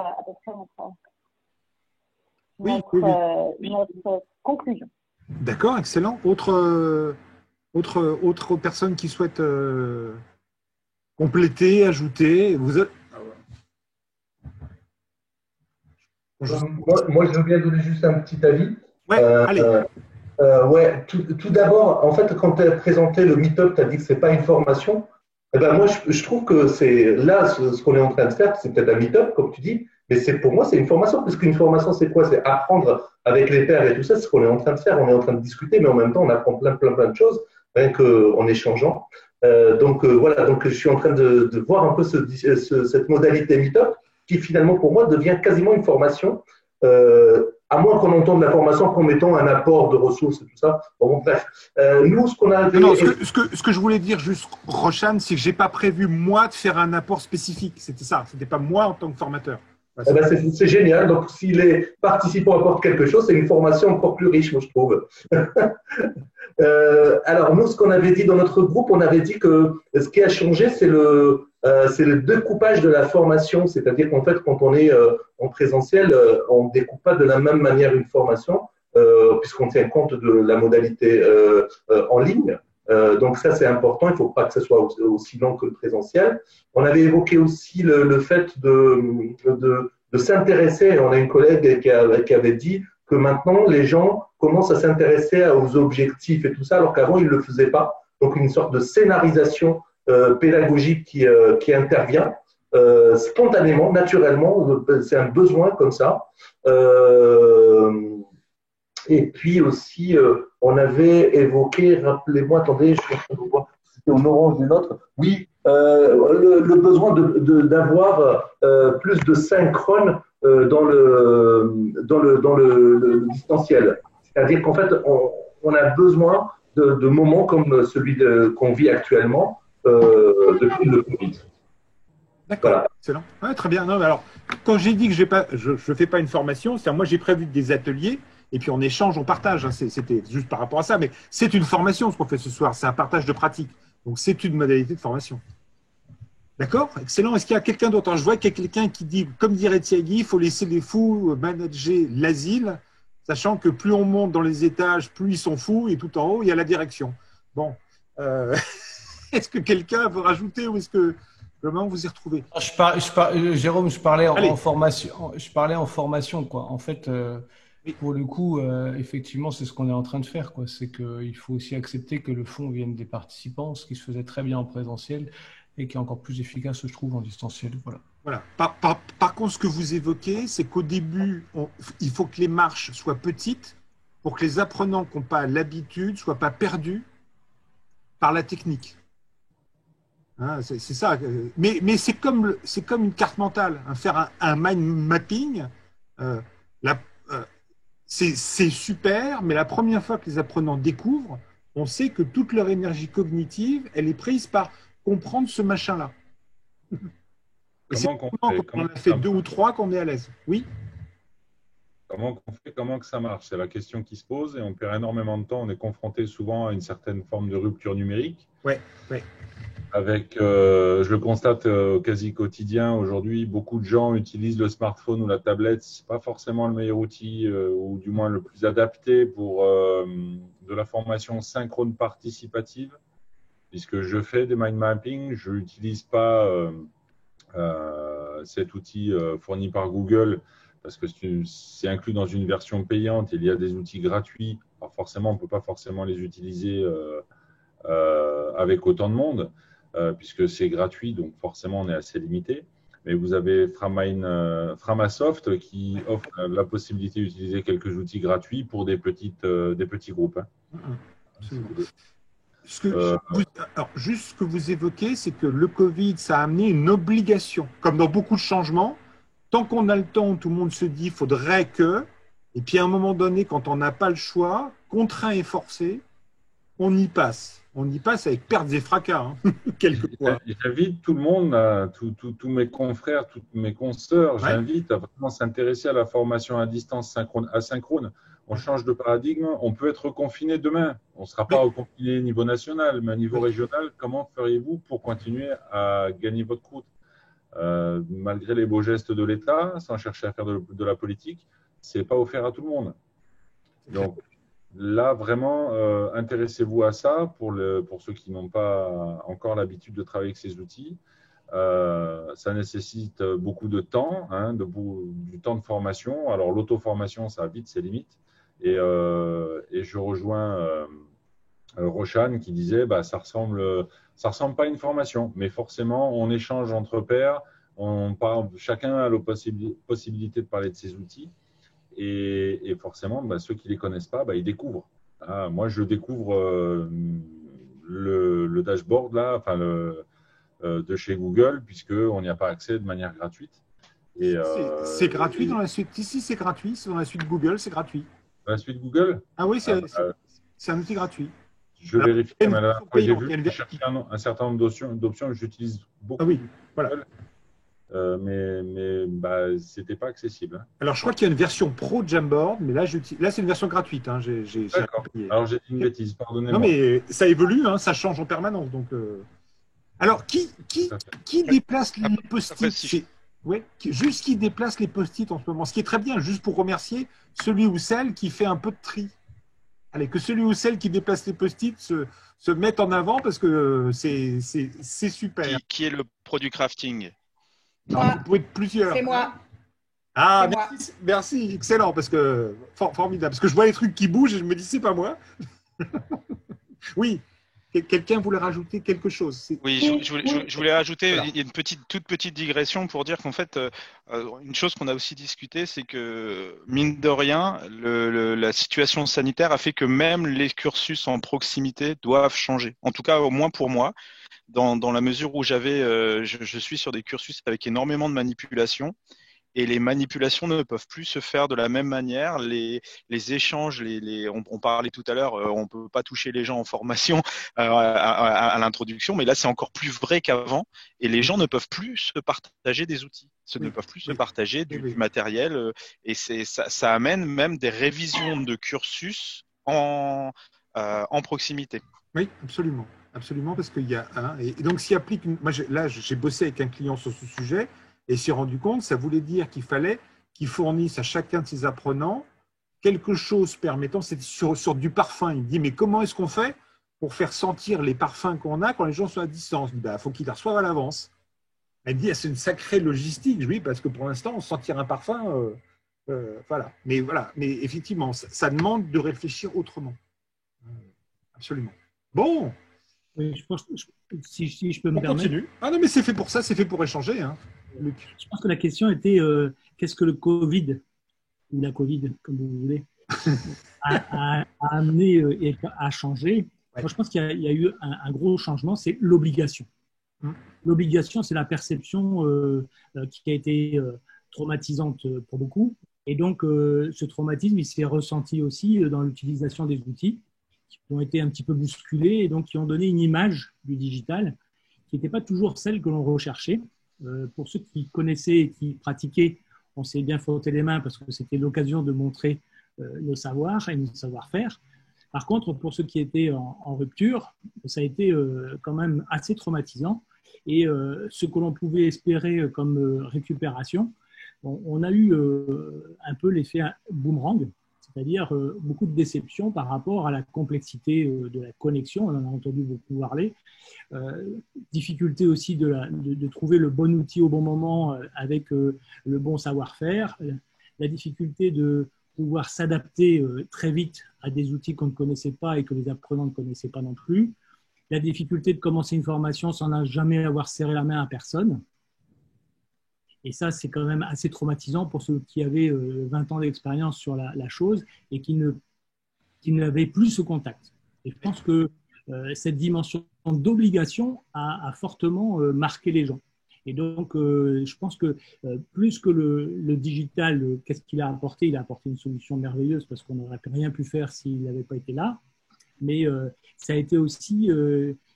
notre conclusion. D'accord, excellent. Autre personne qui souhaite compléter, ajouter. Moi, je veux bien donner juste un petit avis. Ouais, allez. Tout d'abord, en fait, quand tu as présenté le meet-up, tu as dit que ce n'est pas une formation. Eh ben, moi, je trouve que c'est là, ce qu'on est en train de faire, c'est peut-être un meet-up, comme tu dis, mais pour moi, c'est une formation. Parce qu'une formation, c'est quoi? C'est apprendre avec les pairs et tout ça, c'est ce qu'on est en train de faire. On est en train de discuter, mais en même temps, on apprend plein de choses, rien qu'en échangeant. Voilà, donc je suis en train de voir un peu cette modalité meet-up qui finalement pour moi devient quasiment une formation, à moins qu'on entende la formation comme étant un apport de ressources et tout ça. Bon, bref, nous ce qu'on a… Ce que je voulais dire juste, Rochane, c'est que j'ai pas prévu moi de faire un apport spécifique. C'était ça, c'était pas moi en tant que formateur. C'est génial. Donc, si les participants apportent quelque chose, c'est une formation encore plus riche, moi, je trouve. Alors, nous, ce qu'on avait dit dans notre groupe, on avait dit que ce qui a changé, c'est le découpage de la formation. C'est-à-dire qu'en fait, quand on est en présentiel, on ne découpe pas de la même manière une formation, puisqu'on tient compte de la modalité en ligne. Donc ça, c'est important. Il ne faut pas que ce soit aussi long que le présentiel. On avait évoqué aussi le fait de s'intéresser. On a une collègue qui avait dit que maintenant, les gens commencent à s'intéresser aux objectifs et tout ça, alors qu'avant, ils ne le faisaient pas. Donc, une sorte de scénarisation pédagogique qui intervient spontanément, naturellement. C'est un besoin comme ça. Et puis aussi, on avait évoqué, rappelez-moi, attendez, je suis en train de voir, c'était au orange d'une autre. Oui, le besoin d'avoir plus de synchrone dans le distanciel. C'est-à-dire qu'en fait, on a besoin de moments comme celui qu'on vit actuellement depuis le Covid. D'accord, voilà. Excellent. Ouais, très bien. Non, mais alors, quand j'ai dit que je ne fais pas une formation, c'est-à-dire moi j'ai prévu des ateliers et puis on échange, on partage. Hein, c'était juste par rapport à ça, mais c'est une formation ce qu'on fait ce soir, c'est un partage de pratique. Donc c'est une modalité de formation. D'accord, excellent. Est-ce qu'il y a quelqu'un d'autre? Je vois qu'il y a quelqu'un qui dit, comme dirait Tiagui, il faut laisser les fous manager l'asile, sachant que plus on monte dans les étages, plus ils sont fous, et tout en haut, il y a la direction. Bon, est-ce que quelqu'un veut rajouter ou est-ce que comment vous y retrouvez? Jérôme, je parlais en formation. Je parlais en formation, quoi. En fait, pour le coup, effectivement, c'est ce qu'on est en train de faire, quoi. C'est qu'il faut aussi accepter que le fond vienne des participants, ce qui se faisait très bien en présentiel et qui est encore plus efficace, je trouve, en distanciel. Voilà. Par contre, ce que vous évoquez, c'est qu'au début, il faut que les marches soient petites pour que les apprenants qui n'ont pas l'habitude ne soient pas perdus par la technique. Hein, c'est ça. Mais c'est comme une carte mentale. Hein, faire un mind mapping, c'est super, mais la première fois que les apprenants découvrent, on sait que toute leur énergie cognitive, elle est prise par comprendre ce machin-là. C'est quand on a fait 2 ou 3 qu'on est à l'aise. Oui. Comment on fait, comment que ça marche? C'est la question qui se pose et on perd énormément de temps. On est confronté souvent à une certaine forme de rupture numérique. Ouais, ouais. Avec, je le constate quasi quotidien aujourd'hui, beaucoup de gens utilisent le smartphone ou la tablette. Ce n'est pas forcément le meilleur outil ou du moins le plus adapté pour de la formation synchrone participative. Puisque je fais des mind mapping, je n'utilise pas cet outil fourni par Google parce que c'est inclus dans une version payante. Il y a des outils gratuits. Alors forcément, on ne peut pas forcément les utiliser avec autant de monde puisque c'est gratuit, donc forcément on est assez limité. Mais vous avez Framasoft qui offre la possibilité d'utiliser quelques outils gratuits pour des petits groupes. Alors, juste ce que vous évoquez, c'est que le Covid, ça a amené une obligation. Comme dans beaucoup de changements, tant qu'on a le temps, tout le monde se dit qu'il faudrait que, et puis à un moment donné, quand on n'a pas le choix, contraint et forcé, on y passe. On y passe avec pertes et fracas, hein, quelquefois. J'invite tout le monde, tous mes confrères, toutes mes consoeurs, j'invite à vraiment s'intéresser à la formation à distance asynchrone. On change de paradigme, on peut être confiné demain. On ne sera pas reconfiné au niveau national, mais au niveau régional, comment feriez-vous pour continuer à gagner votre croûte malgré les beaux gestes de l'État, sans chercher à faire de la politique, ce n'est pas offert à tout le monde. Donc là, vraiment, intéressez-vous à ça pour ceux qui n'ont pas encore l'habitude de travailler avec ces outils. Ça nécessite beaucoup de temps, du temps de formation. Alors, l'auto-formation, ça a vite ses limites. Et je rejoins Roshan qui disait ça ressemble pas à une formation, mais forcément, on échange entre pairs, chacun a la possibilité de parler de ses outils. Et forcément, ceux qui ne les connaissent pas, ils découvrent. Moi, je découvre le dashboard là, de chez Google, puisqu'on n'y a pas accès de manière gratuite. C'est gratuit dans la suite. Ici, c'est gratuit. C'est dans la suite Google, c'est gratuit. Dans la suite Google? Ah oui, c'est un outil gratuit. Je vérifie. J'ai vu que chercher un certain nombre d'options que j'utilise beaucoup. Ah oui, voilà. Mais c'était pas accessible. Alors, je crois qu'il y a une version pro de Jamboard, mais là, c'est une version gratuite. D'accord. Alors, j'ai dit une bêtise, pardonnez-moi. Non, mais ça évolue, ça change en permanence. Donc, alors, qui déplace les post-it juste qui déplace les post-it en ce moment. Ce qui est très bien, juste pour remercier celui ou celle qui fait un peu de tri. Allez, que celui ou celle qui déplace les post-it se mette en avant parce que c'est super. Qui est le produit crafting? Vous pouvez être plusieurs. C'est moi. Ah, merci, excellent, parce que formidable. Parce que je vois les trucs qui bougent et je me dis, c'est pas moi. Oui, quelqu'un voulait rajouter quelque chose. Oui, je voulais rajouter une toute petite digression pour dire qu'en fait, une chose qu'on a aussi discuté, c'est que, mine de rien, la situation sanitaire a fait que même les cursus en proximité doivent changer. En tout cas, au moins pour moi. Dans la mesure où je suis sur des cursus avec énormément de manipulations et les manipulations ne peuvent plus se faire de la même manière. Les échanges, on parlait tout à l'heure, on ne peut pas toucher les gens en formation à l'introduction, mais là c'est encore plus vrai qu'avant et les gens ne peuvent plus se partager des outils, ne peuvent plus se partager du matériel et ça amène même des révisions de cursus en proximité. Oui, absolument. Absolument, parce qu'il y a un. Et donc, s'y applique. Moi, j'ai bossé avec un client sur ce sujet et s'est rendu compte, ça voulait dire qu'il fallait qu'il fournisse à chacun de ses apprenants quelque chose permettant. C'est sur du parfum. Il me dit, mais comment est-ce qu'on fait pour faire sentir les parfums qu'on a quand les gens sont à distance? Il dit, faut qu'ils les reçoivent à l'avance. Elle dit, c'est une sacrée logistique. Oui, parce que pour l'instant, sentir un parfum, voilà. Mais effectivement, ça demande de réfléchir autrement. Absolument. Bon. Oui, je pense, si je peux me permettre. Continue. Ah non, mais c'est fait pour ça, c'est fait pour échanger. Luc. Je pense que la question était qu'est-ce que le Covid, ou la Covid, comme vous voulez, a amené et a changé. Ouais. Moi, je pense qu'il y a eu un gros changement, c'est l'obligation. L'obligation, c'est la perception qui a été traumatisante pour beaucoup. Et donc, ce traumatisme, il s'est ressenti aussi dans l'utilisation des outils qui ont été un petit peu bousculés et donc qui ont donné une image du digital qui n'était pas toujours celle que l'on recherchait. Pour ceux qui connaissaient et qui pratiquaient, on s'est bien frotté les mains parce que c'était l'occasion de montrer nos savoirs et nos savoir-faire. Par contre, pour ceux qui étaient en rupture, ça a été quand même assez traumatisant. Et ce que l'on pouvait espérer comme récupération, on a eu un peu l'effet boomerang, c'est-à-dire beaucoup de déception par rapport à la complexité de la connexion, on en a entendu beaucoup parler, difficulté aussi de trouver le bon outil au bon moment avec le bon savoir-faire, la difficulté de pouvoir s'adapter très vite à des outils qu'on ne connaissait pas et que les apprenants ne connaissaient pas non plus, la difficulté de commencer une formation sans jamais avoir serré la main à personne. Et ça, c'est quand même assez traumatisant pour ceux qui avaient 20 ans d'expérience sur la chose et qui n'avaient plus ce contact. Et je pense que cette dimension d'obligation a fortement marqué les gens. Et donc, je pense que plus que le digital, qu'est-ce qu'il a apporté? Il a apporté une solution merveilleuse parce qu'on n'aurait rien pu faire s'il n'avait pas été là. Mais ça a été aussi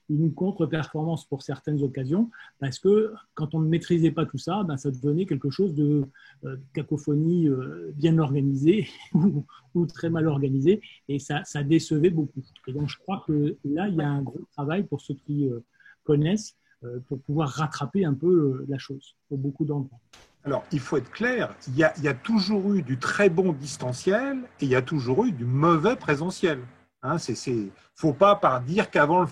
une contre-performance pour certaines occasions parce que quand on ne maîtrisait pas tout ça, ça devenait quelque chose de cacophonie bien organisée ou très mal organisée et ça décevait beaucoup. Et donc, je crois que là, il y a un gros travail pour ceux qui connaissent pour pouvoir rattraper un peu la chose pour beaucoup d'endroits. Alors, il faut être clair, il y a toujours eu du très bon distanciel et il y a toujours eu du mauvais présentiel. Hein, faut pas dire qu'avant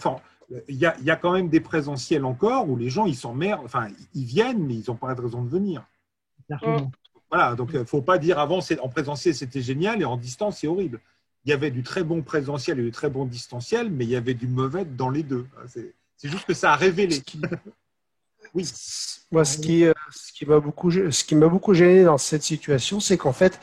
il y a quand même des présentiels encore où les gens ils s'emmerdent, enfin ils viennent mais ils n'ont pas de raison de venir. Voilà, donc faut pas dire avant en présentiel c'était génial et en distance c'est horrible. Il y avait du très bon présentiel et du très bon distanciel, mais il y avait du mauvais dans les deux. C'est juste que ça a révélé. Oui. Moi, ce qui m'a beaucoup gêné dans cette situation, c'est qu'en fait,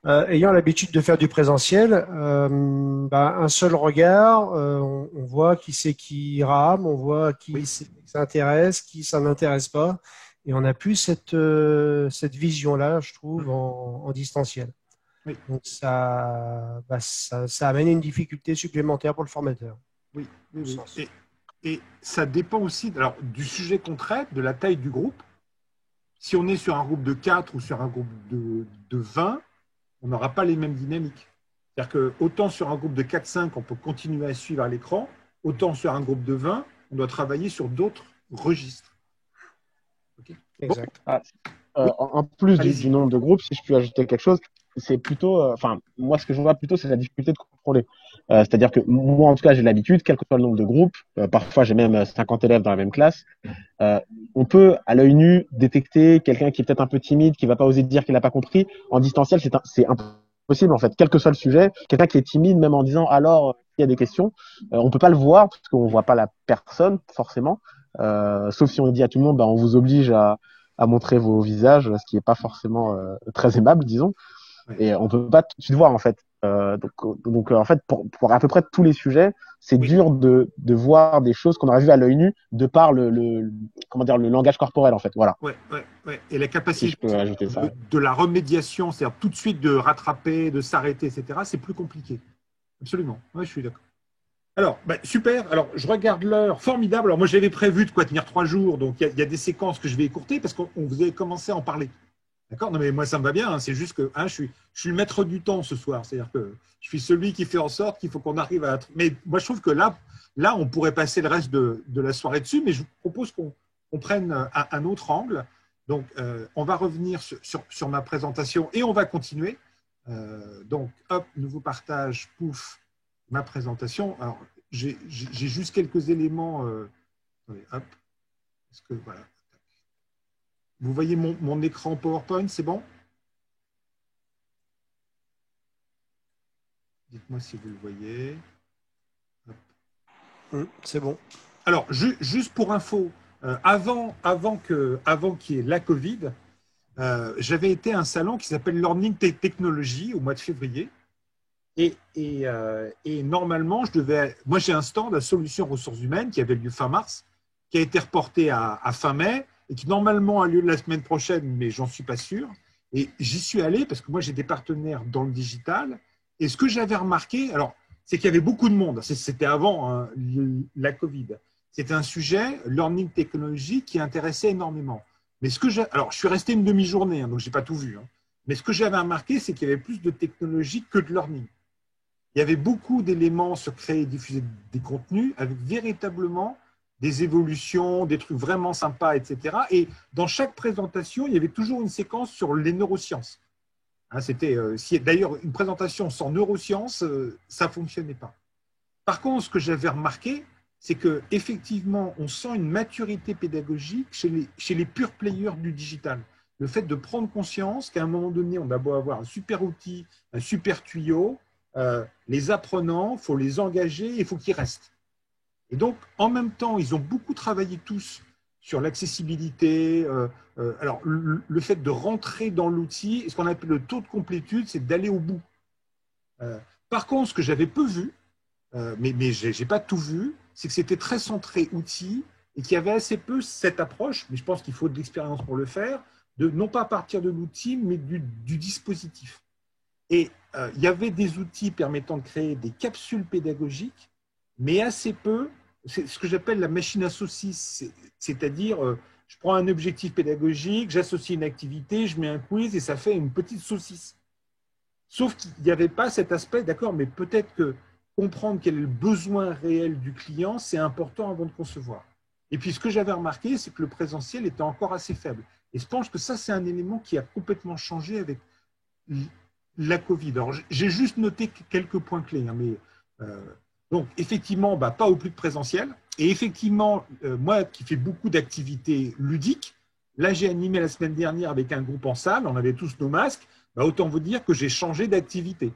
ayant l'habitude de faire du présentiel, un seul regard, on voit qui c'est qui rame, on voit qui s'intéresse, qui ça n'intéresse pas, et on n'a plus cette vision-là, je trouve, en distanciel. Oui. Donc ça amène une difficulté supplémentaire pour le formateur. Oui. Et ça dépend aussi du sujet qu'on traite, de la taille du groupe. Si on est sur un groupe de 4 ou sur un groupe de 20, on n'aura pas les mêmes dynamiques. C'est-à-dire que autant sur un groupe de 4-5, on peut continuer à suivre à l'écran, autant sur un groupe de 20, on doit travailler sur d'autres registres. Okay. Exact. En plus du nombre de groupes, si je peux ajouter quelque chose, c'est plutôt, moi ce que je vois plutôt, c'est la difficulté de contrôler. C'est-à-dire que moi, en tout cas, j'ai l'habitude, quel que soit le nombre de groupes, parfois j'ai même 50 élèves dans la même classe, on peut à l'œil nu détecter quelqu'un qui est peut-être un peu timide, qui va pas oser dire qu'il n'a pas compris. En distanciel, c'est impossible en fait, quel que soit le sujet. Quelqu'un qui est timide, même en disant alors il y a des questions, on peut pas le voir parce qu'on voit pas la personne forcément, sauf si on dit à tout le monde, on vous oblige à montrer vos visages, ce qui est pas forcément très aimable, disons. Et on peut pas tout de suite voir en fait. Donc en fait pour à peu près tous les sujets, c'est dur de voir des choses qu'on aurait vues à l'œil nu de par le langage corporel en fait. Voilà. Ouais. Et la capacité si je peux ajouter ça. de la remédiation, c'est-à-dire tout de suite de rattraper, de s'arrêter, etc. C'est plus compliqué. Absolument. Ouais, je suis d'accord. Alors, super. Alors, je regarde l'heure. Formidable. Alors, moi, j'avais prévu de tenir 3 jours. Donc, il y a des séquences que je vais écourter parce qu'on vous avait commencé à en parler. D'accord? Non, mais moi, ça me va bien. Hein. C'est juste que je suis le maître du temps ce soir. C'est-à-dire que je suis celui qui fait en sorte qu'il faut qu'on arrive à… Mais moi, je trouve que là, on pourrait passer le reste de la soirée dessus. Mais je vous propose qu'on prenne un autre angle. Donc, on va revenir sur ma présentation et on va continuer. Donc, hop, nouveau partage, pouf, ma présentation. Alors, j'ai juste quelques éléments. Attendez, hop. Est-ce que, voilà. Vous voyez mon écran PowerPoint, c'est bon? Dites-moi si vous le voyez. C'est bon. Alors, juste pour info, avant qu'il y ait la Covid, j'avais été à un salon qui s'appelle Learning Technology au mois de février. Et normalement, moi, j'ai un stand à Solutions Ressources Humaines qui avait lieu fin mars, qui a été reporté à fin mai et qui normalement a lieu la semaine prochaine, mais j'en suis pas sûr. Et j'y suis allé parce que moi, j'ai des partenaires dans le digital. Et ce que j'avais remarqué, c'est qu'il y avait beaucoup de monde. C'était avant la Covid. C'était un sujet, Learning Technology, qui intéressait énormément. Mais alors, je suis resté une demi-journée, hein, donc je n'ai pas tout vu. Hein. Mais ce que j'avais remarqué, c'est qu'il y avait plus de technologie que de learning. Il y avait beaucoup d'éléments sur créer et diffuser des contenus avec véritablement des évolutions, des trucs vraiment sympas, etc. Et dans chaque présentation, il y avait toujours une séquence sur les neurosciences. Hein, d'ailleurs, une présentation sans neurosciences, ça ne fonctionnait pas. Par contre, ce que j'avais remarqué, c'est qu'effectivement, on sent une maturité pédagogique chez les pure players du digital. Le fait de prendre conscience qu'à un moment donné, on a beau avoir un super outil, un super tuyau, les apprenants, il faut les engager et il faut qu'ils restent. Et donc, en même temps, ils ont beaucoup travaillé tous sur l'accessibilité. Alors, le fait de rentrer dans l'outil, ce qu'on appelle le taux de complétude, c'est d'aller au bout. Par contre, ce que j'avais peu vu, mais je n'ai pas tout vu, c'est que c'était très centré outil et qu'il y avait assez peu cette approche, mais je pense qu'il faut de l'expérience pour le faire, de non pas partir de l'outil, mais du dispositif. Et il y avait des outils permettant de créer des capsules pédagogiques, mais assez peu, c'est ce que j'appelle la machine à saucisse, c'est-à-dire je prends un objectif pédagogique, j'associe une activité, je mets un quiz et ça fait une petite saucisse. Sauf qu'il n'y avait pas cet aspect, d'accord, mais peut-être que comprendre quel est le besoin réel du client, c'est important avant de concevoir. Et puis, ce que j'avais remarqué, c'est que le présentiel était encore assez faible. Et je pense que ça, c'est un élément qui a complètement changé avec la Covid. Alors, j'ai juste noté quelques points clés. Hein, mais, donc, effectivement, pas au plus de présentiel. Et effectivement, moi qui fais beaucoup d'activités ludiques, là, j'ai animé la semaine dernière avec un groupe en salle, on avait tous nos masques, autant vous dire que j'ai changé d'activité.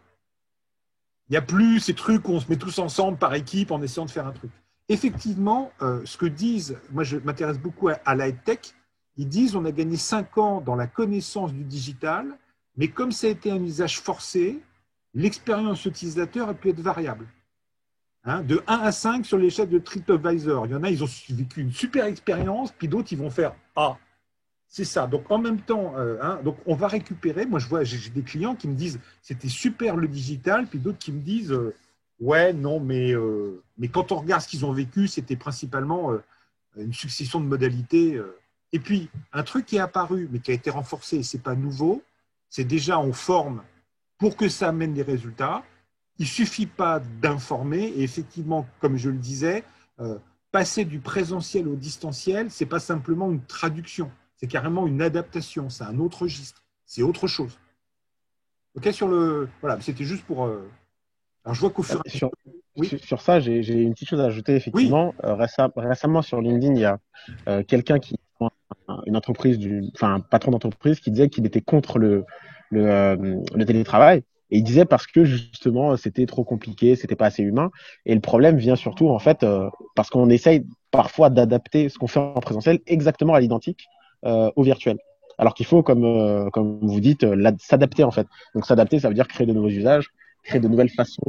Il n'y a plus ces trucs où on se met tous ensemble par équipe en essayant de faire un truc. Effectivement, ce que disent, moi je m'intéresse beaucoup à la tech, ils disent on a gagné 5 ans dans la connaissance du digital, mais comme ça a été un usage forcé, l'expérience utilisateur a pu être variable. Hein, de 1 à 5 sur l'échelle de TripAdvisor. Il y en a, ils ont vécu une super expérience, puis d'autres, ils vont faire « Ah ». C'est ça. Donc, en même temps, donc on va récupérer. Moi, je vois, j'ai des clients qui me disent c'était super le digital, puis d'autres qui me disent ouais, non, mais quand on regarde ce qu'ils ont vécu, c'était principalement une succession de modalités. Et puis, un truc qui est apparu, mais qui a été renforcé, c'est pas nouveau, c'est déjà on forme pour que ça amène des résultats. Il suffit pas d'informer. Et effectivement, comme je le disais, passer du présentiel au distanciel, c'est pas simplement une traduction. C'est carrément une adaptation, c'est un autre registre, c'est autre chose. Ok, voilà, c'était juste pour. Alors je vois qu'au fur et à mesure. Sur ça, j'ai une petite chose à ajouter. Effectivement, récemment sur LinkedIn, il y a quelqu'un une entreprise, un patron d'entreprise qui disait qu'il était contre le télétravail. Et il disait parce que justement, c'était trop compliqué, c'était pas assez humain. Et le problème vient surtout en fait parce qu'on essaye parfois d'adapter ce qu'on fait en présentiel exactement à l'identique. Au virtuel. Alors qu'il faut, comme vous dites, s'adapter en fait. Donc s'adapter, ça veut dire créer de nouveaux usages, créer de nouvelles façons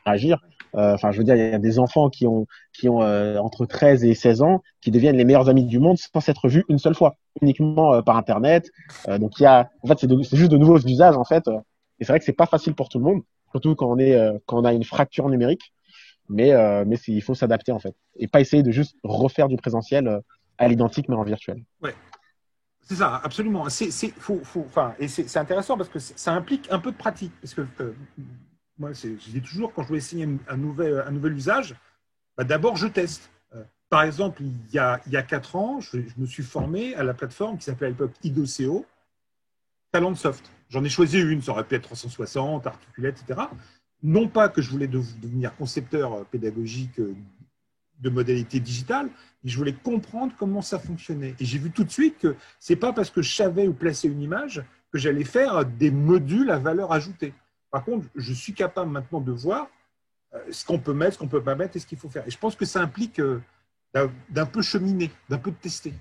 d'agir. Je veux dire, il y a des enfants qui ont entre 13 et 16 ans qui deviennent les meilleurs amis du monde sans s'être vus une seule fois, uniquement par Internet. Donc en fait, c'est juste de nouveaux usages en fait. Et c'est vrai que c'est pas facile pour tout le monde, surtout quand on a une fracture numérique. Mais il faut s'adapter en fait et pas essayer de juste refaire du présentiel à l'identique mais en virtuel. Ouais, c'est ça, absolument. Et c'est intéressant parce que ça implique un peu de pratique. Parce que moi, je dis toujours, quand je veux essayer un nouvel usage, d'abord je teste. Par exemple, il y a 4 ans, je me suis formé à la plateforme qui s'appelait à l'époque IDOCO, Talentsoft. J'en ai choisi une, ça aurait pu être 360, Articulate, etc. Non pas que je voulais devenir concepteur pédagogique de modalités digitales, et je voulais comprendre comment ça fonctionnait. Et j'ai vu tout de suite que ce n'est pas parce que je savais où placer une image que j'allais faire des modules à valeur ajoutée. Par contre, je suis capable maintenant de voir ce qu'on peut mettre, ce qu'on ne peut pas mettre et ce qu'il faut faire. Et je pense que ça implique d'un peu cheminer, d'un peu de tester.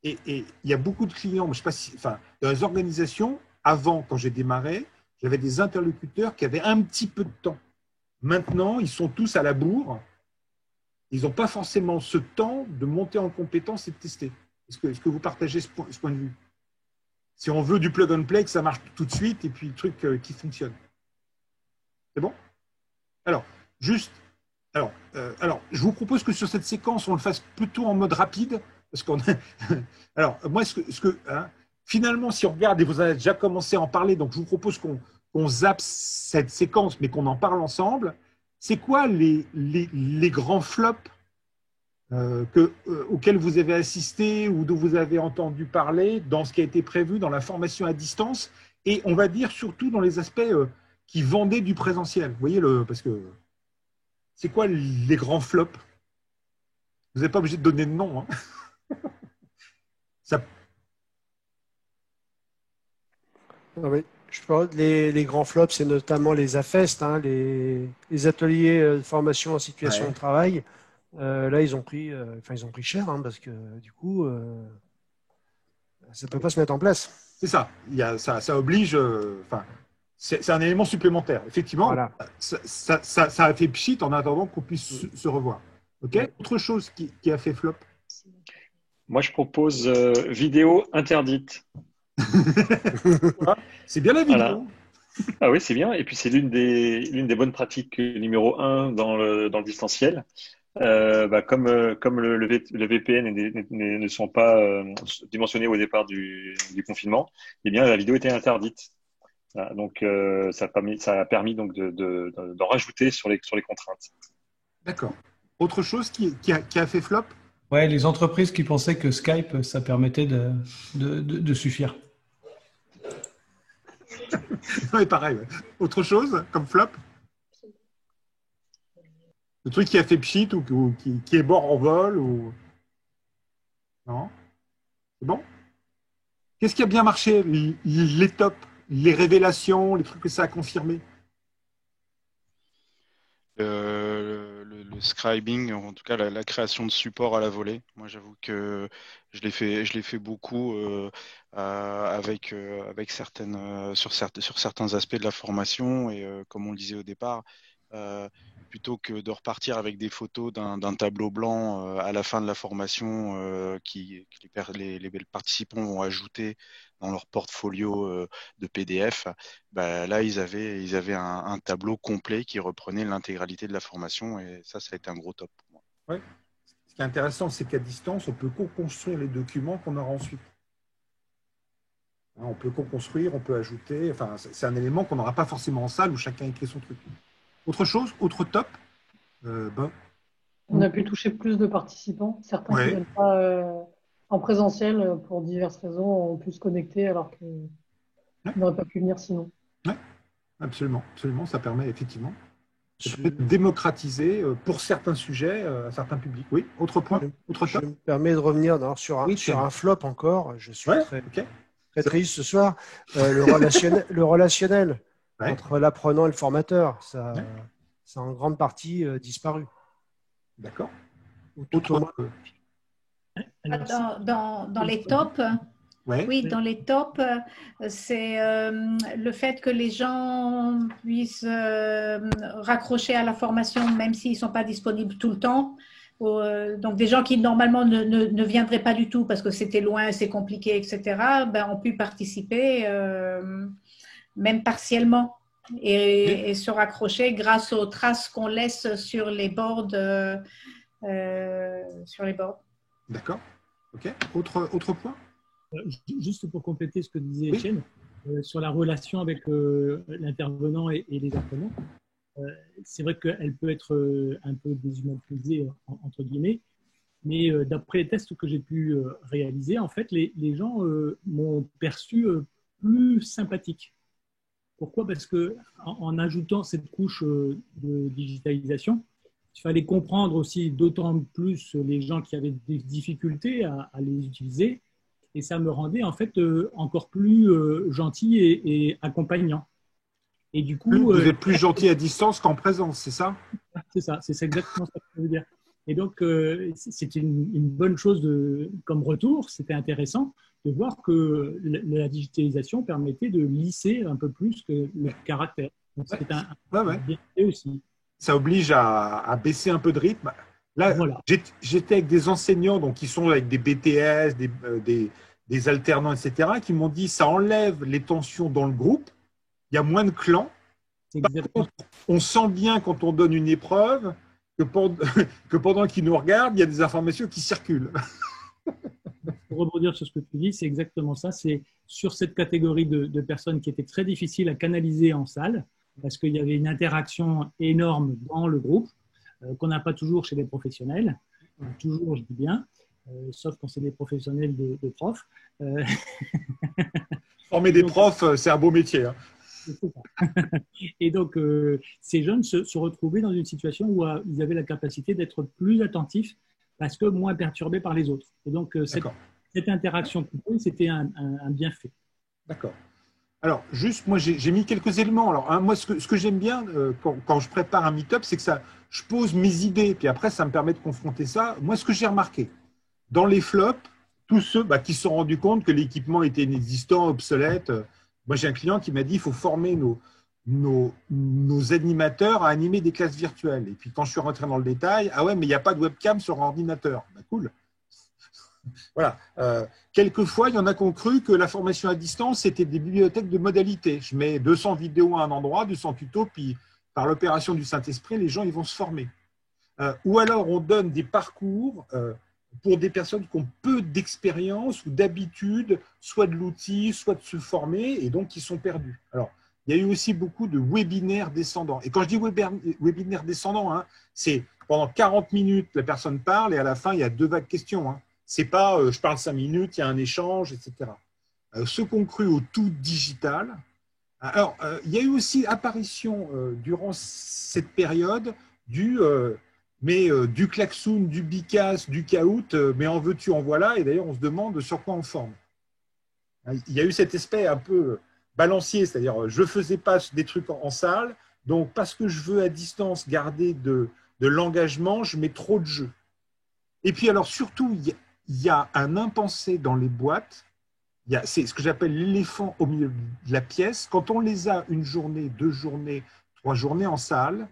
Et il y a beaucoup de clients, je sais pas dans les organisations, avant, quand j'ai démarré, j'avais des interlocuteurs qui avaient un petit peu de temps. Maintenant, ils sont tous à la bourre. Ils n'ont pas forcément ce temps de monter en compétence et de tester. Est-ce que vous partagez ce point de vue? Si on veut du plug and play, que ça marche tout de suite et puis le truc qui fonctionne. C'est bon? Alors, je vous propose que sur cette séquence, on le fasse plutôt en mode rapide. Parce qu'on Alors, moi, finalement, si on regarde, et vous avez déjà commencé à en parler, donc je vous propose qu'on zappe cette séquence, mais qu'on en parle ensemble. C'est quoi les grands flops auxquels vous avez assisté ou dont vous avez entendu parler dans ce qui a été prévu dans la formation à distance, et on va dire surtout dans les aspects qui vendaient du présentiel. Vous voyez, parce que c'est quoi les grands flops? Vous n'êtes pas obligé de donner de nom. Hein. Ça... Ah oui. Je pense que les grands flops, c'est notamment les AFEST, hein, les ateliers de formation en situation de travail. Là, ils ont pris cher, hein, parce que du coup, ça ne peut pas se mettre en place. C'est ça. Ça oblige. C'est un élément supplémentaire. Effectivement, voilà. Ça a fait pchit en attendant qu'on puisse se revoir. Okay. Autre chose qui a fait flop? Moi, je propose vidéo interdite. C'est bien la vidéo. Voilà. Ah oui, c'est bien. Et puis, c'est l'une des bonnes pratiques numéro 1 dans le distanciel. Comme le VPN ne sont pas dimensionnés au départ du confinement, eh bien, la vidéo était interdite. Voilà, donc, ça a permis donc d'en rajouter sur les contraintes. D'accord. Autre chose qui a fait flop? Ouais, les entreprises qui pensaient que Skype, ça permettait de suffire. Oui, pareil. Ouais. Autre chose comme flop? Le truc qui a fait pchit ou qui est bord en vol ou... Non? C'est bon? Qu'est-ce qui a bien marché? Les tops, les révélations, les trucs que ça a confirmé? Le scribing, en tout cas la création de supports à la volée. Moi, j'avoue que je l'ai fait beaucoup avec sur certains aspects de la formation, et comme on le disait au départ, plutôt que de repartir avec des photos d'un tableau blanc à la fin de la formation que les participants vont ajouter dans leur portfolio de PDF, là, ils avaient un tableau complet qui reprenait l'intégralité de la formation, et ça a été un gros top pour moi. Ouais. Ce qui est intéressant, c'est qu'à distance, on peut co-construire les documents qu'on aura ensuite. On peut co-construire, on peut ajouter. Enfin, c'est un élément qu'on n'aura pas forcément en salle où chacun écrit son truc. Autre chose, autre top. On a pu toucher plus de participants. Certains qui ne viennent pas en présentiel pour diverses raisons ont pu se connecter alors qu'ils n'auraient pas pu venir sinon. Oui, absolument, absolument. Ça permet effectivement de démocratiser pour certains sujets à certains publics. Oui, autre point, autre top. Je me permets de revenir sur un flop encore. Je suis très triste ce soir. Le relationnel entre l'apprenant et le formateur, ça a en grande partie disparu. D'accord. Dans les tops, oui, dans les tops, c'est le fait que les gens puissent raccrocher à la formation même s'ils ne sont pas disponibles tout le temps. Donc, des gens qui normalement ne viendraient pas du tout parce que c'était loin, c'est compliqué, etc., ont pu participer même partiellement et se raccrocher grâce aux traces qu'on laisse sur les boards. D'accord. OK. Autre point? Juste pour compléter ce que disait Étienne, sur la relation avec l'intervenant et les apprenants, c'est vrai qu'elle peut être un peu déshumanisée, entre guillemets, mais d'après les tests que j'ai pu réaliser, en fait, les gens m'ont perçu plus sympathique. Pourquoi? Parce qu'en ajoutant cette couche de digitalisation, il fallait comprendre aussi d'autant plus les gens qui avaient des difficultés à les utiliser, et ça me rendait en fait encore plus gentil et accompagnant. Et du coup, vous êtes plus gentil à distance qu'en présence, c'est ça? C'est ça, c'est exactement ça que je veux dire. Et donc, c'était une bonne chose comme retour. C'était intéressant de voir que la digitalisation permettait de lisser un peu plus que le caractère. Donc, c'était un bienfait aussi. Ça oblige à baisser un peu de rythme. Là, j'étais avec des enseignants donc, qui sont avec des BTS, des alternants, etc., qui m'ont dit ça enlève les tensions dans le groupe, il y a moins de clans. Par contre, on sent bien quand on donne une épreuve que pendant qu'ils nous regardent, il y a des informations qui circulent. Pour rebondir sur ce que tu dis, c'est exactement ça. C'est sur cette catégorie de personnes qui étaient très difficiles à canaliser en salle, parce qu'il y avait une interaction énorme dans le groupe, qu'on n'a pas toujours chez les professionnels. Toujours, je dis bien, sauf quand c'est des professionnels de profs. Former des profs, c'est un beau métier. Hein. Et donc, ces jeunes se retrouvaient dans une situation où ils avaient la capacité d'être plus attentifs parce que moins perturbés par les autres. Et donc, cette interaction coupée, c'était un bienfait. D'accord. Alors, juste, moi, j'ai mis quelques éléments. Alors, hein, moi, ce que j'aime bien quand je prépare un meet-up, c'est que je pose mes idées, puis après, ça me permet de confronter ça. Moi, ce que j'ai remarqué, dans les flops, tous ceux qui se sont rendus compte que l'équipement était inexistant, obsolète. Moi, j'ai un client qui m'a dit qu'il faut former nos animateurs à animer des classes virtuelles. Et puis, quand je suis rentré dans le détail, ah ouais, mais il n'y a pas de webcam sur ordinateur. Ben, cool. Voilà. Quelquefois, il y en a qui ont cru que la formation à distance, c'était des bibliothèques de modalités. Je mets 200 vidéos à un endroit, 200 tutos, puis par l'opération du Saint-Esprit, les gens ils vont se former. Ou alors, on donne des parcours pour des personnes qui ont peu d'expérience ou d'habitude, soit de l'outil, soit de se former, et donc qui sont perdus. Alors, il y a eu aussi beaucoup de webinaires descendants. Et quand je dis webinaire descendant, hein, c'est pendant 40 minutes, la personne parle, et à la fin, il y a 2 vagues questions. Hein. C'est pas je parle 5 minutes, il y a un échange, etc. Ceux qui ont cru au tout digital. Alors, il y a eu aussi apparition durant cette période du klaxon, du bicasse, du caout, mais en veux-tu, en voilà. Et d'ailleurs, on se demande sur quoi on forme. Il y a eu cet aspect un peu balancier, c'est-à-dire je ne faisais pas des trucs en salle, donc parce que je veux à distance garder de l'engagement, je mets trop de jeux. Et puis alors surtout, il y a un impensé dans les boîtes, c'est ce que j'appelle l'éléphant au milieu de la pièce. Quand on les a 1 journée, 2 journées, 3 journées en salle,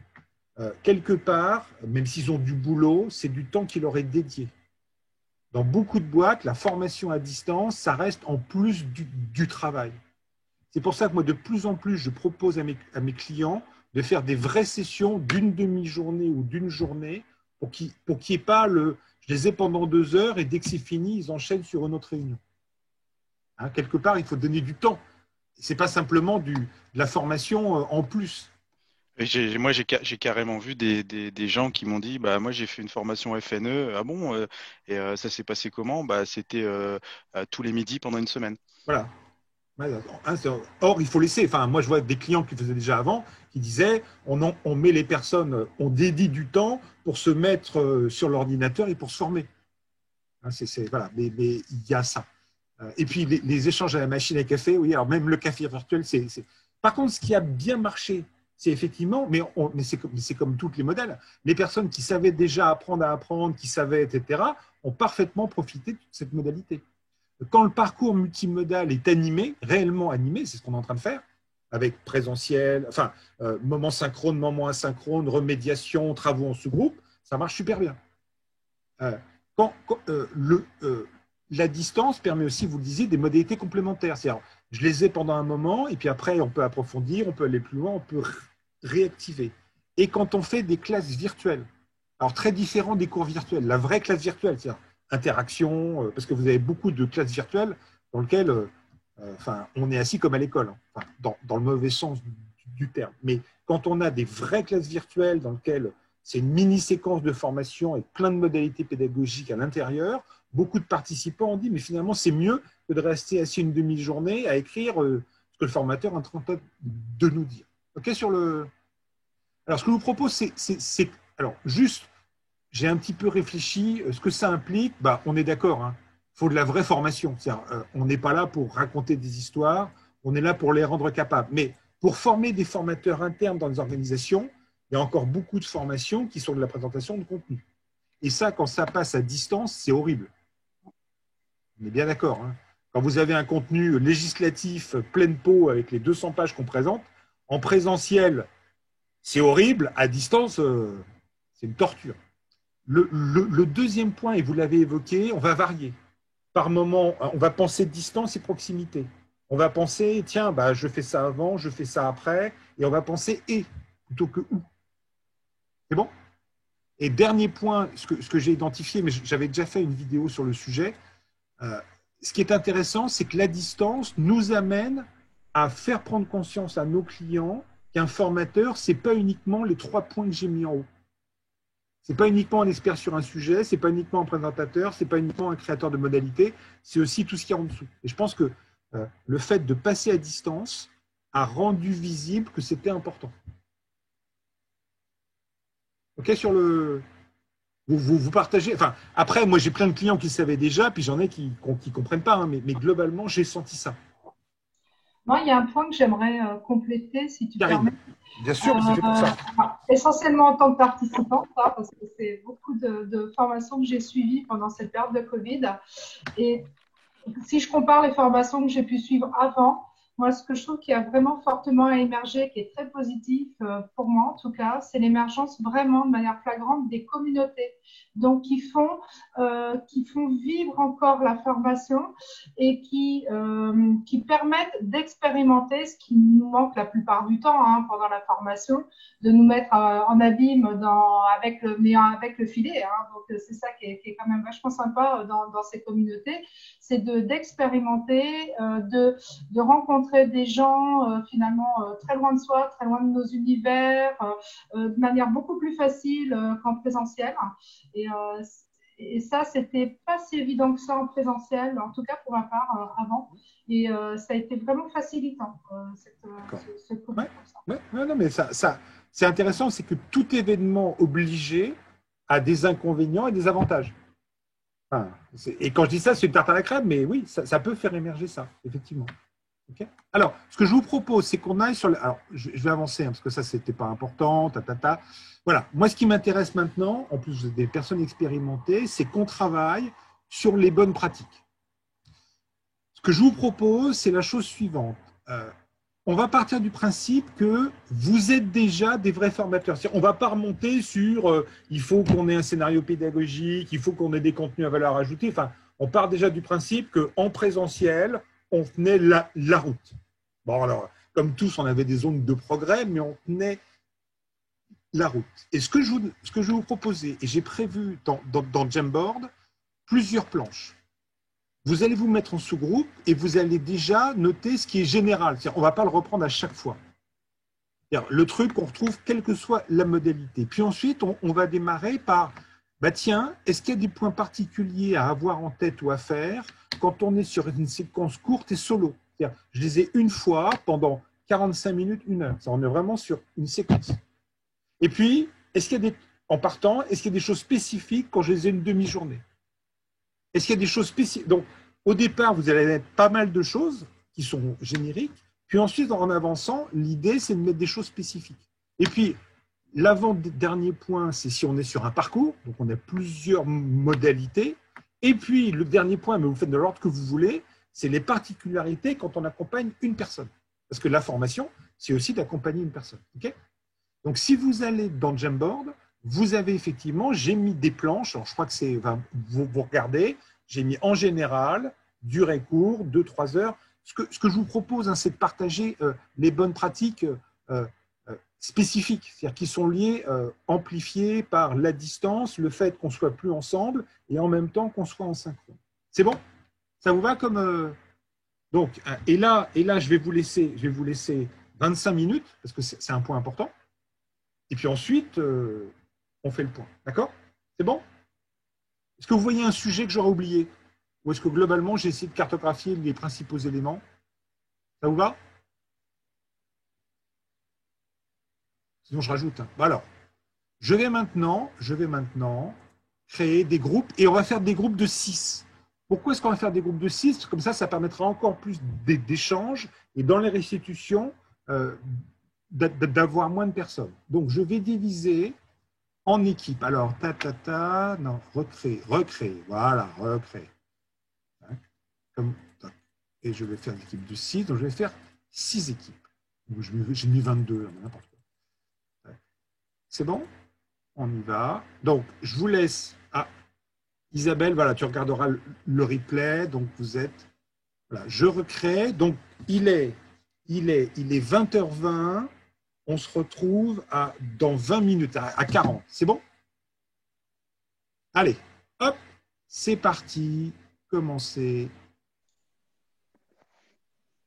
quelque part, même s'ils ont du boulot, c'est du temps qui leur est dédié. Dans beaucoup de boîtes, la formation à distance, ça reste en plus du travail. C'est pour ça que moi, de plus en plus, je propose à mes clients de faire des vraies sessions d'une demi-journée ou d'une journée pour qu'il n'y ait pas je les ai pendant 2 heures et dès que c'est fini, ils enchaînent sur une autre réunion. Hein, quelque part, il faut donner du temps. Ce n'est pas simplement de la formation en plus. Moi, j'ai carrément vu des gens qui m'ont dit moi, j'ai fait une formation FNE. Ah bon et ça s'est passé comment C'était tous les midis pendant 1 semaine. Voilà. Or, il faut laisser. Enfin, moi, je vois des clients qui faisaient déjà avant, qui disaient on met les personnes, on dédie du temps pour se mettre sur l'ordinateur et pour se former. Hein, voilà. Mais il y a ça. Et puis, les échanges à la machine à café, oui, alors même le café virtuel, c'est… Par contre, ce qui a bien marché, c'est effectivement, mais c'est comme tous les modèles, les personnes qui savaient déjà apprendre à apprendre, qui savaient, etc., ont parfaitement profité de cette modalité. Quand le parcours multimodal est animé, réellement animé, c'est ce qu'on est en train de faire, avec présentiel, enfin, moment synchrone, moment asynchrone, remédiation, travaux en sous-groupe, ça marche super bien. La distance permet aussi, vous le disiez, des modalités complémentaires. C'est-à-dire, je les ai pendant un moment, et puis après, on peut approfondir, on peut aller plus loin, on peut réactiver. Et quand on fait des classes virtuelles, alors très différent des cours virtuels, la vraie classe virtuelle, c'est-à-dire interaction, parce que vous avez beaucoup de classes virtuelles dans lesquelles on est assis comme à l'école, hein, dans le mauvais sens du terme. Mais quand on a des vraies classes virtuelles dans lesquelles c'est une mini-séquence de formation avec plein de modalités pédagogiques à l'intérieur, beaucoup de participants ont dit mais finalement c'est mieux que de rester assis une demi-journée à écrire ce que le formateur est en train de nous dire. Okay, alors ce que je vous propose, c'est alors juste, j'ai un petit peu réfléchi, ce que ça implique, on est d'accord, hein, faut de la vraie formation. On n'est pas là pour raconter des histoires, on est là pour les rendre capables. Mais pour former des formateurs internes dans les organisations, il y a encore beaucoup de formations qui sont de la présentation de contenu. Et ça, quand ça passe à distance, c'est horrible. On est bien d'accord. Hein. Quand vous avez un contenu législatif pleine peau avec les 200 pages qu'on présente, en présentiel, c'est horrible. À distance, c'est une torture. Le deuxième point, et vous l'avez évoqué, on va varier. Par moment, on va penser distance et proximité. On va penser, tiens, je fais ça avant, je fais ça après, et on va penser et plutôt que ou. C'est bon ? Et dernier point, ce que j'ai identifié, mais j'avais déjà fait une vidéo sur le sujet, ce qui est intéressant, c'est que la distance nous amène à faire prendre conscience à nos clients qu'un formateur, ce n'est pas uniquement les 3 points que j'ai mis en haut. Ce n'est pas uniquement un expert sur un sujet, ce n'est pas uniquement un présentateur, ce n'est pas uniquement un créateur de modalités, c'est aussi tout ce qu'il y a en dessous. Et je pense que le fait de passer à distance a rendu visible que c'était important. OK, sur le… Vous partagez… Enfin, après, moi, j'ai plein de clients qui le savaient déjà, puis j'en ai qui ne comprennent pas, hein, mais globalement, j'ai senti ça. Moi, il y a un point que j'aimerais compléter, si tu permets. Bien sûr, c'est fait pour ça. Essentiellement en tant que participante, parce que c'est beaucoup de formations que j'ai suivies pendant cette période de Covid. Et si je compare les formations que j'ai pu suivre avant, moi, ce que je trouve qui a vraiment fortement émergé, qui est très positif pour moi en tout cas, c'est l'émergence vraiment de manière flagrante des communautés, donc qui font vivre encore la formation et qui permettent d'expérimenter ce qui nous manque la plupart du temps pendant la formation, de nous mettre en abîme avec le filet. Donc c'est ça qui est quand même vachement sympa dans ces communautés, c'est d'expérimenter, de rencontrer des gens finalement très loin de soi, très loin de nos univers, de manière beaucoup plus facile qu'en présentiel. Et ça, c'était pas si évident que ça en présentiel, en tout cas pour ma part avant. Et ça a été vraiment facilitant. Non, mais ça c'est intéressant, c'est que tout événement obligé a des inconvénients et des avantages. Enfin, et quand je dis ça, c'est une tarte à la crème, mais oui, ça peut faire émerger ça, effectivement. Okay. Alors, ce que je vous propose, c'est qu'on aille sur le… Alors, je vais avancer, parce que ça, c'était pas important, Voilà. Moi, ce qui m'intéresse maintenant, en plus des personnes expérimentées, c'est qu'on travaille sur les bonnes pratiques. Ce que je vous propose, c'est la chose suivante. On va partir du principe que vous êtes déjà des vrais formateurs. On ne va pas remonter sur il faut qu'on ait un scénario pédagogique, il faut qu'on ait des contenus à valeur ajoutée. Enfin, on part déjà du principe qu'en présentiel, on tenait la route. Bon, alors, comme tous, on avait des zones de progrès, mais on tenait la route. Et ce que je vais vous proposer, et j'ai prévu dans Jamboard, plusieurs planches. Vous allez vous mettre en sous-groupe et vous allez déjà noter ce qui est général. On ne va pas le reprendre à chaque fois. Le truc qu'on retrouve, quelle que soit la modalité. Puis ensuite, on va démarrer par, tiens, est-ce qu'il y a des points particuliers à avoir en tête ou à faire quand on est sur une séquence courte et solo? Je les ai une fois pendant 45 minutes, 1 heure. On est vraiment sur une séquence. Et puis, en partant, est-ce qu'il y a des choses spécifiques quand je les ai une demi-journée? Est-ce qu'il y a des choses spécifiques? Donc, au départ, vous allez mettre pas mal de choses qui sont génériques. Puis ensuite, en avançant, l'idée, c'est de mettre des choses spécifiques. Et puis, l'avant-dernier point, c'est si on est sur un parcours. Donc, on a plusieurs modalités. Et puis, le dernier point, mais vous faites de l'ordre que vous voulez, c'est les particularités quand on accompagne une personne. Parce que la formation, c'est aussi d'accompagner une personne. Okay? Donc, si vous allez dans Jamboard, vous avez effectivement, j'ai mis des planches, alors je crois que c'est, vous regardez, j'ai mis en général, durée court, 2-3 heures. Ce que je vous propose, c'est de partager les bonnes pratiques spécifiques, c'est-à-dire qui sont liées, amplifiées par la distance, le fait qu'on ne soit plus ensemble et en même temps qu'on soit en synchrone. C'est bon? Ça vous va comme… Donc, et là, je vais vous laisser 25 minutes, parce que c'est un point important. Et puis ensuite, on fait le point. D'accord? C'est bon? Est-ce que vous voyez un sujet que j'aurais oublié? Ou est-ce que globalement, j'ai essayé de cartographier les principaux éléments? Ça vous va? Sinon, je rajoute. Alors, je vais maintenant créer des groupes et on va faire des groupes de 6. Pourquoi est-ce qu'on va faire des groupes de 6? Comme ça permettra encore plus d'échanges et dans les restitutions, d'avoir moins de personnes. Donc, je vais diviser en équipes. Alors, non, recréer, voilà, recréer. Et je vais faire l'équipe de 6, donc je vais faire 6 équipes. J'ai mis 22, n'importe quoi. C'est bon? On y va. Donc, je vous laisse. Ah, Isabelle, voilà, tu regarderas le replay. Donc, vous êtes. Voilà, je recrée. Donc, il est 20h20. On se retrouve dans 20 minutes, à 40. C'est bon? Allez, hop, c'est parti. Commencez.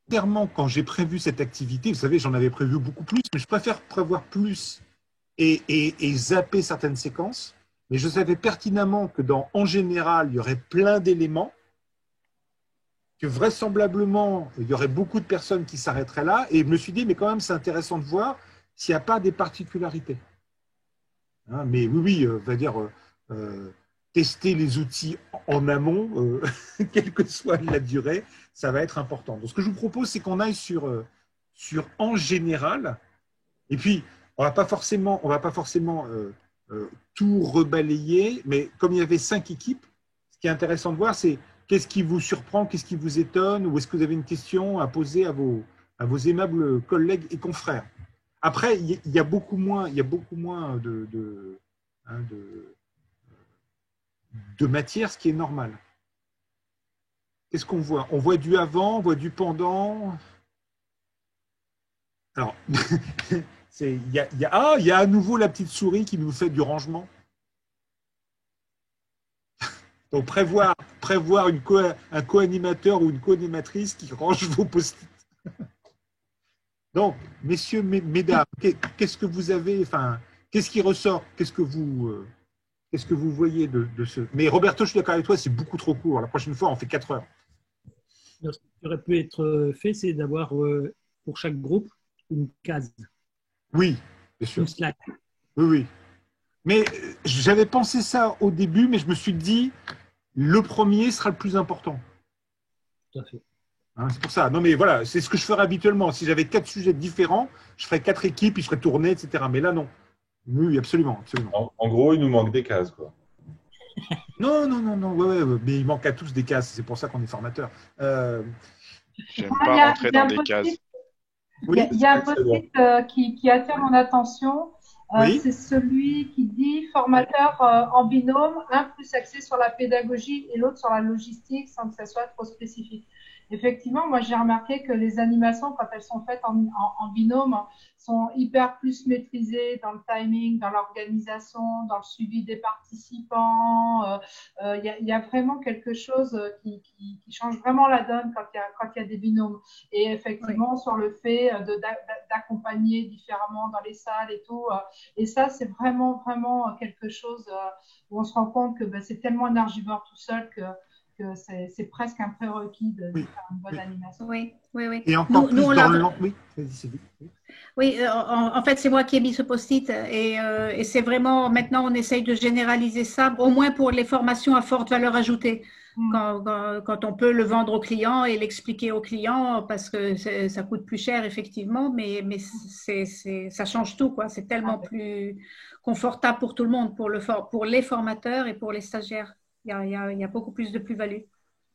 Clairement, quand j'ai prévu cette activité, vous savez, j'en avais prévu beaucoup plus, mais je préfère prévoir plus et zapper certaines séquences. Mais je savais pertinemment que en général, il y aurait plein d'éléments, que vraisemblablement, il y aurait beaucoup de personnes qui s'arrêteraient là. Et je me suis dit, mais quand même, c'est intéressant de voir s'il n'y a pas des particularités. Hein, mais oui, va dire, tester les outils en amont, quelle que soit la durée, ça va être important. Donc, ce que je vous propose, c'est qu'on aille sur en général. Et puis, on ne va pas forcément tout rebalayer, mais comme il y avait 5 équipes, ce qui est intéressant de voir, c'est qu'est-ce qui vous surprend, qu'est-ce qui vous étonne, ou est-ce que vous avez une question à poser à vos aimables collègues et confrères. Après, il y a beaucoup moins de matière, ce qui est normal. Qu'est-ce qu'on voit? On voit du avant, on voit du pendant. Alors, il y a à nouveau la petite souris qui nous fait du rangement. Donc, prévoir un co-animateur ou une co-animatrice qui range vos post-it. Donc, messieurs, mesdames, qu'est-ce que vous avez, enfin, qu'est-ce qui ressort? Qu'est-ce que vous voyez de ce… Mais Roberto, je suis d'accord avec toi, c'est beaucoup trop court. La prochaine fois, on fait 4 heures. Ce qui aurait pu être fait, c'est d'avoir pour chaque groupe une case. Oui, bien sûr. Une Slack. Oui. Mais j'avais pensé ça au début, mais je me suis dit, le premier sera le plus important. Tout à fait. Hein, c'est pour ça. Non, mais voilà, c'est ce que je ferais habituellement. Si j'avais 4 sujets différents, je ferais 4 équipes, ils seraient tournés, etc. Mais là, non. Oui, absolument. En gros, il nous manque des cases, quoi. Non. Ouais, mais il manque à tous des cases. C'est pour ça qu'on est formateur. J'aime pas rentrer dans des cases. Il y a un post-it qui attire mon attention. Oui. C'est celui qui dit formateur en binôme, un plus axé sur la pédagogie et l'autre sur la logistique sans que ça soit trop spécifique. Effectivement, moi j'ai remarqué que les animations, quand elles sont faites en binôme, sont hyper plus maîtrisées dans le timing, dans l'organisation, dans le suivi des participants. Il y a vraiment quelque chose qui change vraiment la donne quand il y a des binômes. Et effectivement, sur le fait d'accompagner différemment dans les salles et tout. Et ça, c'est vraiment quelque chose où on se rend compte que c'est tellement énergivore tout seul que c'est presque un prérequis de faire une bonne animation. Oui. Et encore plus dans le long. Oui, en fait, c'est moi qui ai mis ce post-it et c'est vraiment, maintenant, on essaye de généraliser ça, au moins pour les formations à forte valeur ajoutée. Quand on peut le vendre aux clients et l'expliquer aux clients, parce que ça coûte plus cher, effectivement, mais ça change tout, quoi. C'est tellement plus confortable pour tout le monde, pour les formateurs et pour les stagiaires. Il y a beaucoup plus de plus-value.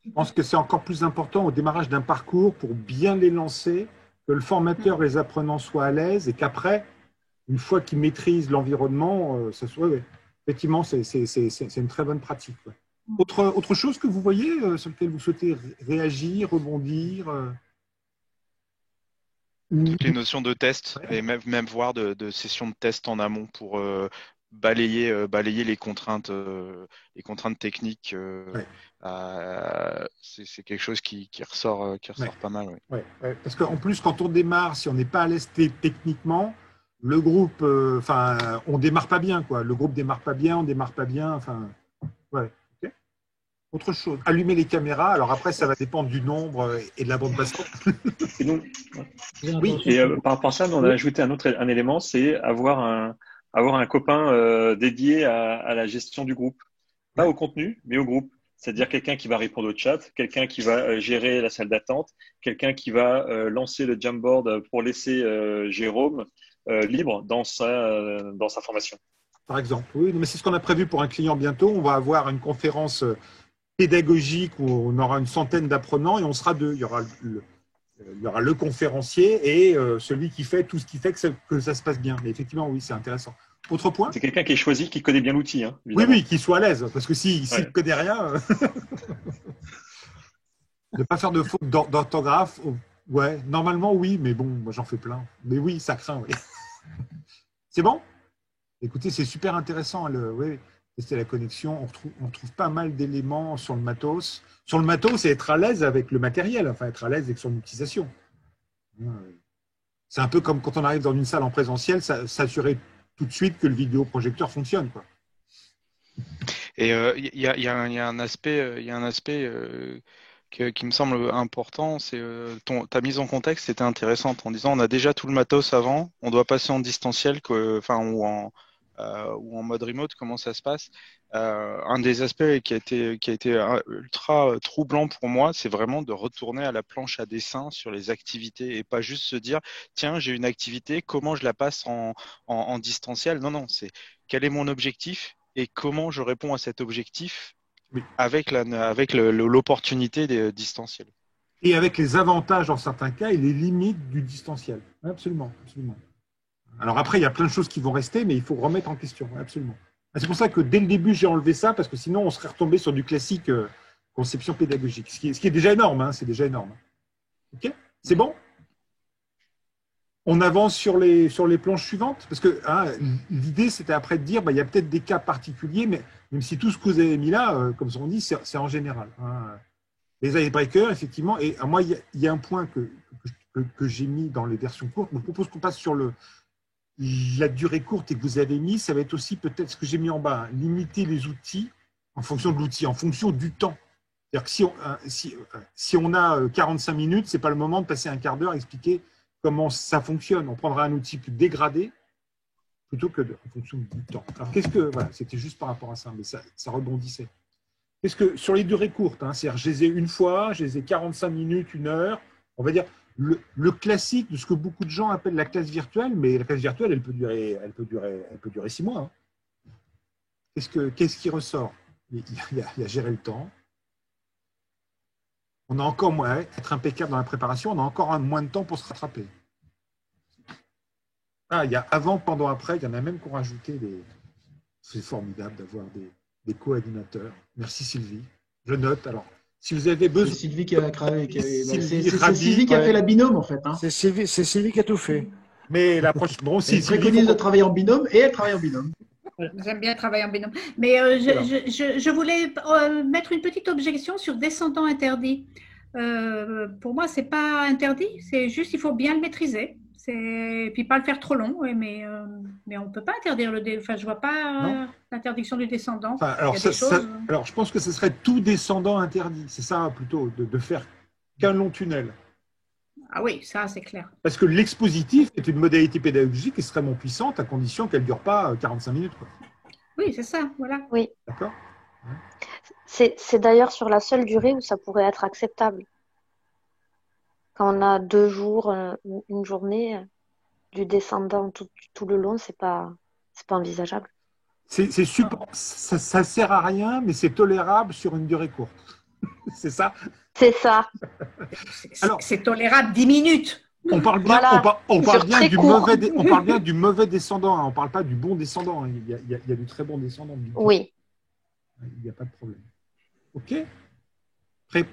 Je pense que c'est encore plus important au démarrage d'un parcours pour bien les lancer, que le formateur et les apprenants soient à l'aise et qu'après, une fois qu'ils maîtrisent l'environnement, ça soit… Effectivement, c'est une très bonne pratique. Autre chose que vous voyez sur lequel vous souhaitez réagir, rebondir Toutes les notions de test et même voir de sessions de test en amont pour balayer les contraintes techniques. C'est quelque chose qui ressort pas mal. Ouais. Parce qu'en plus, quand on démarre, si on n'est pas à l'aise techniquement, le groupe, on démarre pas bien, quoi. Le groupe démarre pas bien, on démarre pas bien. Okay. Autre chose, allumer les caméras. Alors après, ça va dépendre du nombre et de la bande passante. Oui. Et par rapport à ça, on a ajouté un élément, c'est avoir un copain dédié à la gestion du groupe. Pas au contenu, mais au groupe. C'est-à-dire quelqu'un qui va répondre au chat, quelqu'un qui va gérer la salle d'attente, quelqu'un qui va lancer le Jamboard pour laisser Jérôme libre dans sa formation. Par exemple, oui, mais c'est ce qu'on a prévu pour un client bientôt. On va avoir une conférence pédagogique où on aura une centaine d'apprenants et on sera deux. Il y aura le conférencier et celui qui fait tout ce qui fait que ça se passe bien. Mais effectivement, oui, c'est intéressant. Autre point? C'est quelqu'un qui est choisi, qui connaît bien l'outil. Hein, oui, qui soit à l'aise. Parce que s'il ne connaît rien, ne pas faire de faute d'orthographe, ouais, normalement, oui, mais bon, moi j'en fais plein. Mais oui, ça craint, oui. C'est bon? Écoutez, c'est super intéressant. Oui. tester la connexion. On retrouve pas mal d'éléments sur le matos. Sur le matos, c'est être à l'aise avec le matériel, enfin être à l'aise avec son utilisation. C'est un peu comme quand on arrive dans une salle en présentiel, s'assurer tout de suite que le vidéoprojecteur fonctionne, quoi. Et il y a un aspect, qui me semble important, c'est ta mise en contexte était intéressante en disant on a déjà tout le matos avant, on doit passer en distanciel, ou en mode remote, comment ça se passe. Un des aspects qui a été ultra troublant pour moi, c'est vraiment de retourner à la planche à dessin sur les activités et pas juste se dire tiens, j'ai une activité, comment je la passe en distanciel. Non, c'est quel est mon objectif et comment je réponds à cet objectif avec l'opportunité des distanciels. Et avec les avantages dans certains cas et les limites du distanciel. Absolument, absolument. Alors après, il y a plein de choses qui vont rester, mais il faut remettre en question, absolument. C'est pour ça que dès le début, j'ai enlevé ça, parce que sinon, on serait retombé sur du classique conception pédagogique, ce qui est déjà énorme, hein, c'est déjà énorme. OK ? C'est bon ? On avance sur les planches suivantes, parce que l'idée, c'était après de dire, il y a peut-être des cas particuliers, mais même si tout ce que vous avez mis là, comme on dit, c'est en général. Hein. Les icebreakers, effectivement, et moi, il y a un point que j'ai mis dans les versions courtes. Je vous propose qu'on passe sur la durée courte et que vous avez mis, ça va être aussi peut-être ce que j'ai mis en bas, limiter les outils en fonction de l'outil, en fonction du temps. C'est-à-dire que si on a 45 minutes, ce n'est pas le moment de passer un quart d'heure à expliquer comment ça fonctionne. On prendra un outil plus dégradé plutôt que en fonction du temps. Alors, c'était juste par rapport à ça, mais ça rebondissait. Qu'est-ce que, sur les durées courtes, c'est-à-dire je les ai une fois, je les ai 45 minutes, 1 heure, on va dire le classique de ce que beaucoup de gens appellent la classe virtuelle, mais la classe virtuelle, elle peut durer 6 mois. Qu'est-ce qui ressort ? Il y a gérer le temps. On a encore moins, être impeccable dans la préparation, on a encore moins de temps pour se rattraper. Il y a avant, pendant, après, il y en a même qui ont rajouté c'est formidable d'avoir des co-animateurs. Merci Sylvie. Je note. Alors, si vous avez besoin. C'est Sylvie qui a créé. C'est Sylvie qui a fait la binôme, en fait. Hein. C'est Sylvie qui a tout fait. Mais la prochaine. Bon, elle préconise de travailler en binôme et elle travaille en binôme. J'aime bien travailler en binôme. Mais je voulais mettre une petite objection sur descendant interdit. Pour moi, c'est pas interdit. C'est juste, il faut bien le maîtriser. Et puis pas le faire trop long. Oui, mais on ne peut pas interdire Enfin, je vois pas l'interdiction du descendant. Alors, je pense que ce serait tout descendant interdit. C'est ça plutôt, de faire qu'un long tunnel. Ah oui, ça, c'est clair. Parce que l'expositif est une modalité pédagogique extrêmement puissante à condition qu'elle ne dure pas 45 minutes. Quoi. Oui, c'est ça, voilà. Oui. D'accord. C'est d'ailleurs sur la seule durée où ça pourrait être acceptable. Quand on a 2 jours, une journée, du descendant tout le long, c'est pas envisageable. Ça sert à rien, mais c'est tolérable sur une durée courte. C'est ça ? C'est ça. C'est tolérable 10 minutes. On parle bien, Voilà. on parle bien du mauvais descendant. On ne parle pas du bon descendant. Il y a du très bon descendant. Oui. Il n'y a pas de problème. OK.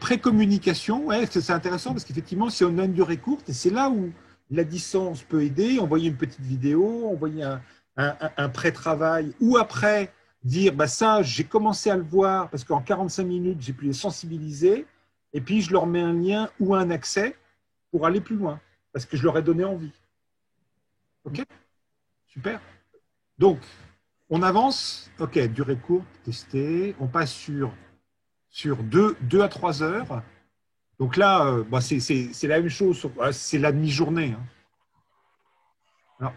Pré-communication, c'est intéressant parce qu'effectivement, si on a une durée courte, et c'est là où la distance peut aider, envoyer une petite vidéo, envoyer un pré-travail, ou après dire ça, j'ai commencé à le voir parce qu'en 45 minutes, j'ai pu les sensibiliser, et puis je leur mets un lien ou un accès pour aller plus loin, parce que je leur ai donné envie. OK ? Super. Donc, on avance. OK, durée courte, testée. On passe sur 2 à 3 heures. Donc là, c'est la même chose. C'est la demi-journée. Alors,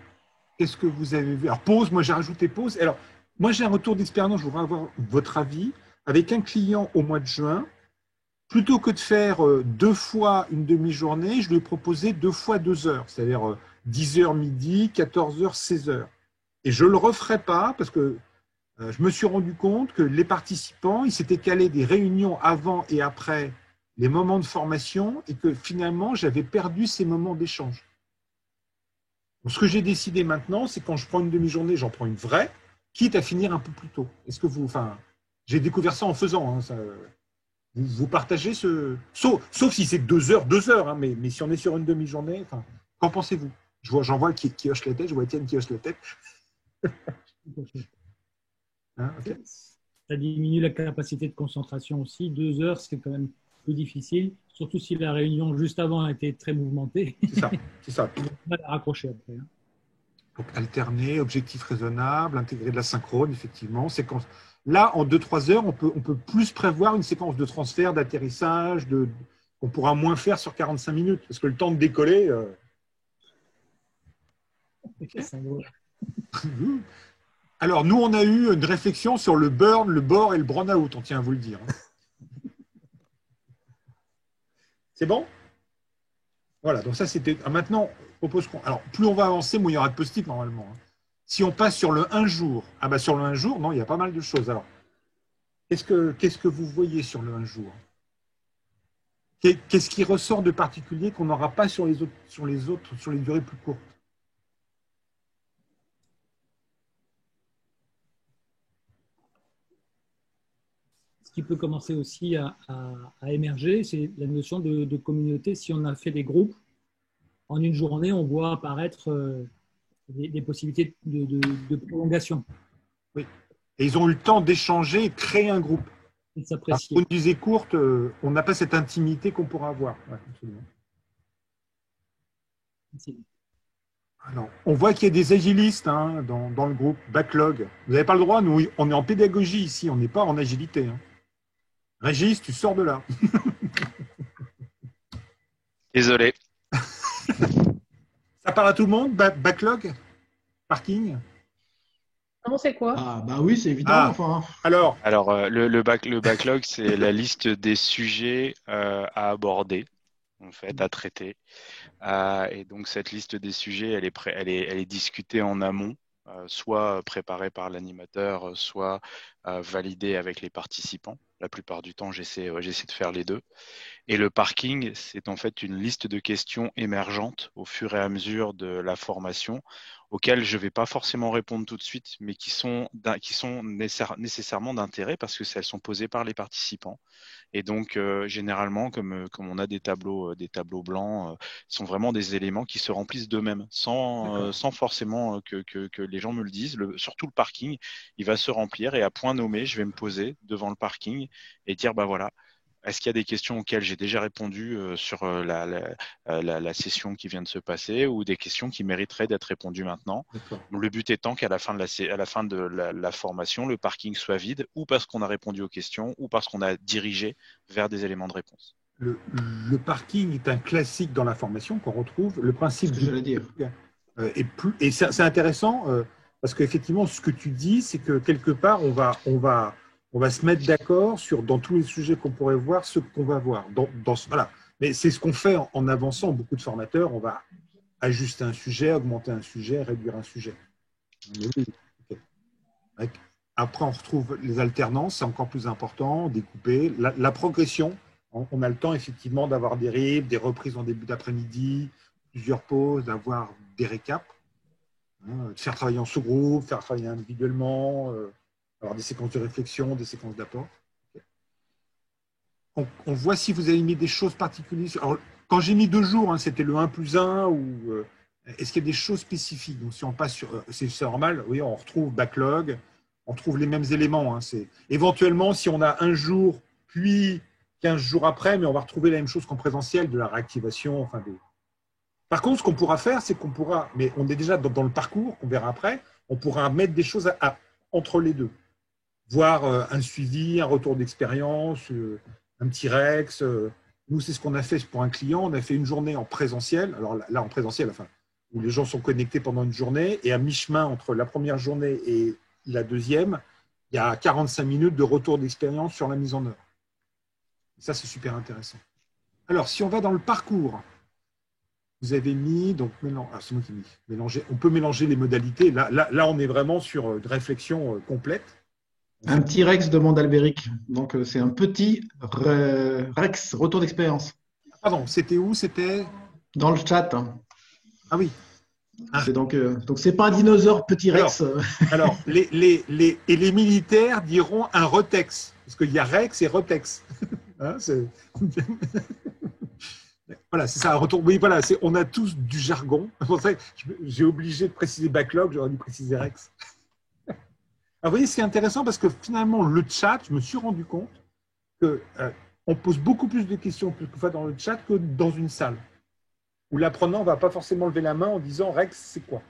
qu'est-ce que vous avez vu ? Alors, pause, moi j'ai rajouté pause. Alors, moi j'ai un retour d'expérience, je voudrais avoir votre avis. Avec un client au mois de juin, plutôt que de faire 2 fois une demi-journée, je lui ai proposé 2 fois 2 heures, c'est-à-dire 10h midi, 14h, 16h. Et je ne le referai pas parce que je me suis rendu compte que les participants, ils s'étaient calés des réunions avant et après les moments de formation et que finalement, j'avais perdu ces moments d'échange. Donc, ce que j'ai décidé maintenant, c'est quand je prends une demi-journée, j'en prends une vraie, quitte à finir un peu plus tôt. J'ai découvert ça en faisant. Vous partagez ce… Sauf si c'est 2 heures, mais si on est sur une demi-journée, qu'en pensez-vous ? J'en vois qui hoche la tête, je vois Étienne qui hoche la tête. Hein, okay. Ça diminue la capacité de concentration aussi. 2 heures, c'est quand même plus difficile, surtout si la réunion juste avant a été très mouvementée. C'est ça. On va la raccrocher après. Hein. Donc, alterner, objectif raisonnable, intégrer de la synchrone, effectivement. Séquence. Là, en 2-3 heures, on peut plus prévoir une séquence de transfert, d'atterrissage, qu'on pourra moins faire sur 45 minutes, parce que le temps de décoller… Alors, nous, on a eu une réflexion sur le burn, le bore et le burn-out, on tient à vous le dire. C'est bon? Voilà, donc ça, c'était… Maintenant, je propose qu'on… Alors, plus on va avancer, moins il y aura de post-it, normalement. Si on passe sur le 1 jour, sur le 1 jour, non, il y a pas mal de choses. Alors, qu'est-ce que vous voyez sur le 1 jour? Qu'est-ce qui ressort de particulier qu'on n'aura pas sur les durées plus courtes? Ce qui peut commencer aussi à émerger, c'est la notion de communauté. Si on a fait des groupes, en une journée, on voit apparaître des possibilités de prolongation. Oui. Et ils ont eu le temps d'échanger et de créer un groupe. Et s'apprécier. Pour une visée courte, on n'a pas cette intimité qu'on pourra avoir. Ouais, absolument. Alors, on voit qu'il y a des agilistes dans le groupe Backlog. Vous n'avez pas le droit, nous, on est en pédagogie ici, on n'est pas en agilité. Régis, tu sors de là. Désolé. Ça parle à tout le monde, Backlog? Parking? Non, c'est quoi? Ah, bah oui, c'est évident. Enfin. Alors, le backlog, c'est la liste des sujets à aborder, en fait, à traiter. Et donc, cette liste des sujets, elle est discutée en amont, soit préparée par l'animateur, soit validée avec les participants. La plupart du temps, j'essaie de faire les deux. Et le parking, c'est en fait une liste de questions émergentes au fur et à mesure de la formation, auxquelles je ne vais pas forcément répondre tout de suite, mais qui sont nécessairement d'intérêt parce que elles sont posées par les participants. Et donc, généralement, comme on a des tableaux blancs, sont vraiment des éléments qui se remplissent d'eux-mêmes, sans forcément que les gens me le disent. Surtout le parking, il va se remplir et à point nommé, je vais me poser devant le parking et dire, bah voilà, est-ce qu'il y a des questions auxquelles j'ai déjà répondu sur la session qui vient de se passer ou des questions qui mériteraient d'être répondues maintenant? Le but étant qu'à la fin de la formation, le parking soit vide ou parce qu'on a répondu aux questions ou parce qu'on a dirigé vers des éléments de réponse. Le parking est un classique dans la formation qu'on retrouve. Le principe et c'est intéressant parce qu'effectivement, ce que tu dis, c'est que quelque part, on va se mettre d'accord dans tous les sujets qu'on pourrait voir, ce qu'on va voir. Voilà. Mais c'est ce qu'on fait en avançant. Beaucoup de formateurs, on va ajuster un sujet, augmenter un sujet, réduire un sujet. Après, on retrouve les alternances, c'est encore plus important, découper. La progression, on a le temps effectivement d'avoir des rives, des reprises en début d'après-midi, plusieurs pauses, d'avoir des récaps, de faire travailler en sous-groupe, faire travailler individuellement, avoir des séquences de réflexion, des séquences d'apport. On voit si vous avez mis des choses particulières. Alors, quand j'ai mis 2 jours, c'était le 1+1 ou est-ce qu'il y a des choses spécifiques? Donc, si on passe sur, c'est normal, oui, on retrouve backlog, on trouve les mêmes éléments. Éventuellement, si on a 1 jour, puis 15 jours après, mais on va retrouver la même chose qu'en présentiel, de la réactivation. Par contre, ce qu'on pourra faire, c'est qu'on pourra, mais on est déjà dans le parcours, qu'on verra après, on pourra mettre des choses entre les deux. Voir un suivi, un retour d'expérience, un petit Rex. Nous, c'est ce qu'on a fait pour un client. On a fait une journée en présentiel. Alors là, en présentiel, où les gens sont connectés pendant une journée. Et à mi-chemin entre la première journée et la deuxième, il y a 45 minutes de retour d'expérience sur la mise en œuvre. Ça, c'est super intéressant. Alors, si on va dans le parcours, vous avez mis, donc, c'est moi qui ai mis, mélanger. On peut mélanger les modalités. Là, on est vraiment sur une réflexion complète. Un petit Rex demande Albéric. Donc, c'est un petit Rex, retour d'expérience. Pardon, c'était où? C'était dans le chat. Ah oui. Donc, c'est pas un dinosaure petit Rex. Alors les militaires diront un Rotex, parce qu'il y a Rex et Rotex. Voilà, c'est ça, un retour. Oui, voilà, on a tous du jargon. J'ai obligé de préciser backlog, j'aurais dû préciser Rex. vous voyez, c'est intéressant parce que finalement, le chat, je me suis rendu compte que on pose beaucoup plus de questions quelquefois dans le chat que dans une salle, où l'apprenant ne va pas forcément lever la main en disant « Rex, c'est quoi ?»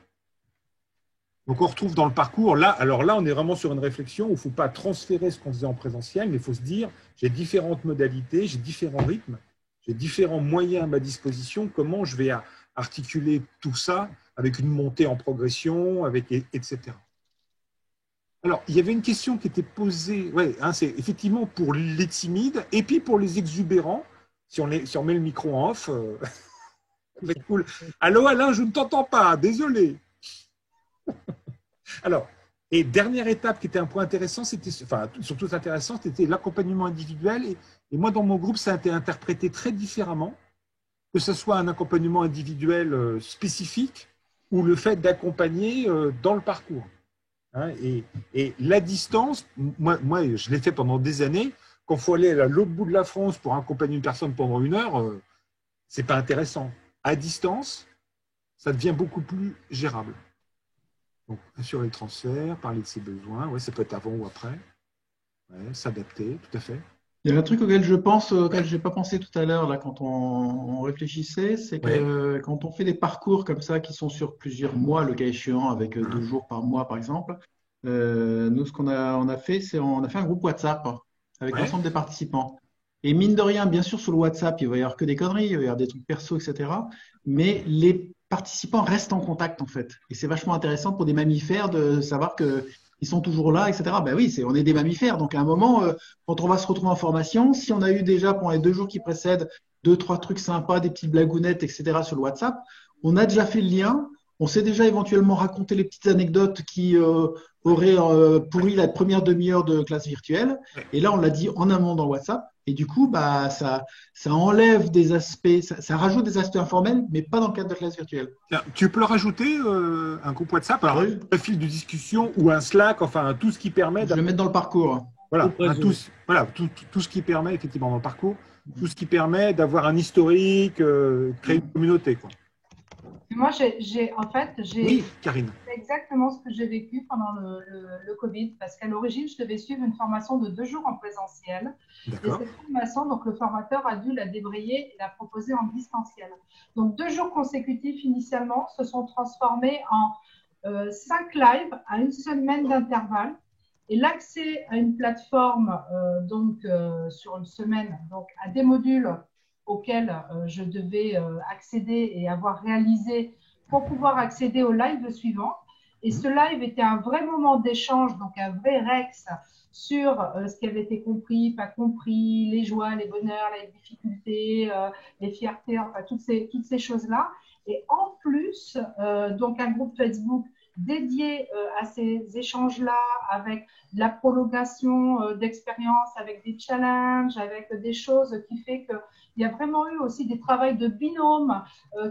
Donc, on retrouve dans le parcours, alors là, on est vraiment sur une réflexion où il ne faut pas transférer ce qu'on faisait en présentiel, mais il faut se dire « J'ai différentes modalités, j'ai différents rythmes, j'ai différents moyens à ma disposition, comment je vais articuler tout ça avec une montée en progression, etc. » Alors, il y avait une question qui était posée, c'est effectivement pour les timides et puis pour les exubérants, si on met le micro en off, c'est cool. Allô Alain, je ne t'entends pas, désolé. Alors, et dernière étape qui était un point intéressant, surtout intéressant, c'était l'accompagnement individuel. Et moi, dans mon groupe, ça a été interprété très différemment, que ce soit un accompagnement individuel spécifique ou le fait d'accompagner dans le parcours. Et la distance, moi, je l'ai fait pendant des années. Quand il faut aller à l'autre bout de la France pour accompagner une personne pendant 1 heure, c'est pas intéressant. À distance, ça devient beaucoup plus gérable. Donc, assurer le transfert, parler de ses besoins, ça peut être avant ou après. S'adapter, tout à fait. Il y a un truc auquel je n'ai pas pensé tout à l'heure, là, quand on réfléchissait, c'est que quand on fait des parcours comme ça, qui sont sur plusieurs mois, le cas échéant, avec 2 jours par mois, par exemple, nous, ce qu'on a fait, c'est on a fait un groupe WhatsApp avec l'ensemble des participants. Et mine de rien, bien sûr, sur le WhatsApp, il va y avoir que des conneries, il va y avoir des trucs perso, etc. Mais les participants restent en contact, en fait. Et c'est vachement intéressant pour des mammifères de savoir qu'ils sont toujours là, etc. Ben oui, on est des mammifères. Donc, à un moment, quand on va se retrouver en formation, si on a eu déjà, pendant les 2 jours qui précèdent, 2-3 trucs sympas, des petites blagounettes, etc. sur le WhatsApp, on a déjà fait le lien. On s'est déjà éventuellement raconté les petites anecdotes qui auraient pourri la première demi-heure de classe virtuelle. Et là, on l'a dit en amont dans WhatsApp. Et du coup, ça enlève des aspects, ça rajoute des aspects informels, mais pas dans le cadre de classe virtuelle. Tu peux le rajouter, un groupe WhatsApp, alors un fil de discussion ou un Slack, enfin tout ce qui permet… Je vais le mettre dans le parcours. Voilà, tout ce qui permet, effectivement, dans le parcours, tout ce qui permet d'avoir un historique, créer une communauté, quoi. Moi, Oui, Karine. C'est exactement ce que j'ai vécu pendant le Covid, parce qu'à l'origine, je devais suivre une formation de 2 jours en présentiel. Et cette formation, donc, le formateur a dû la débrayer et la proposer en distanciel. Donc, 2 jours consécutifs initialement se sont transformés en 5 lives à 1 semaine d'intervalle. Et l'accès à une plateforme sur une semaine, donc à des modules auxquels je devais accéder et avoir réalisé pour pouvoir accéder au live suivant. Et ce live était un vrai moment d'échange, donc un vrai Rex sur ce qui avait été compris, pas compris, les joies, les bonheurs, les difficultés, les fiertés, enfin toutes ces choses-là. Et en plus, donc un groupe Facebook dédié à ces échanges-là, avec de la prolongation d'expérience, avec des challenges, avec des choses qui fait qu'il y a vraiment eu aussi des travaux de binôme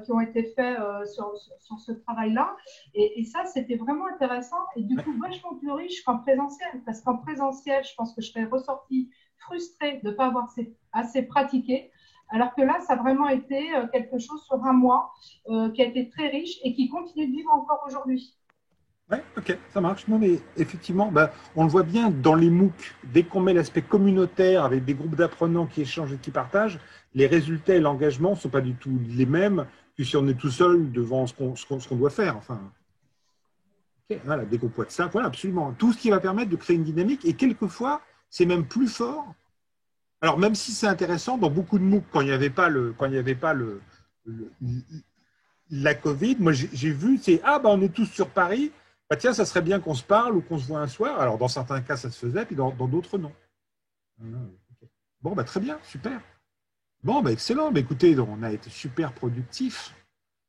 qui ont été faits sur ce travail-là. Et ça, c'était vraiment intéressant et du coup vachement plus riche qu'en présentiel. Parce qu'en présentiel, je pense que je serais ressortie frustrée de ne pas avoir assez pratiqué. Alors que là, ça a vraiment été quelque chose sur 1 mois qui a été très riche et qui continue de vivre encore aujourd'hui. Oui, ok, ça marche. Non, mais effectivement, on le voit bien dans les MOOC, dès qu'on met l'aspect communautaire avec des groupes d'apprenants qui échangent et qui partagent, les résultats et l'engagement ne sont pas du tout les mêmes que si on est tout seul devant ce qu'on doit faire. Enfin, voilà, des groupes WhatsApp, voilà, absolument. Tout ce qui va permettre de créer une dynamique et quelquefois, c'est même plus fort. Alors, même si c'est intéressant, dans beaucoup de MOOC, quand il n'y avait pas la Covid, moi j'ai vu, on est tous sur Paris. Tiens, ça serait bien qu'on se parle ou qu'on se voit un soir. Alors, dans certains cas, ça se faisait, puis dans d'autres, non. Bon, très bien, super. Bon, excellent. Écoutez, on a été super productifs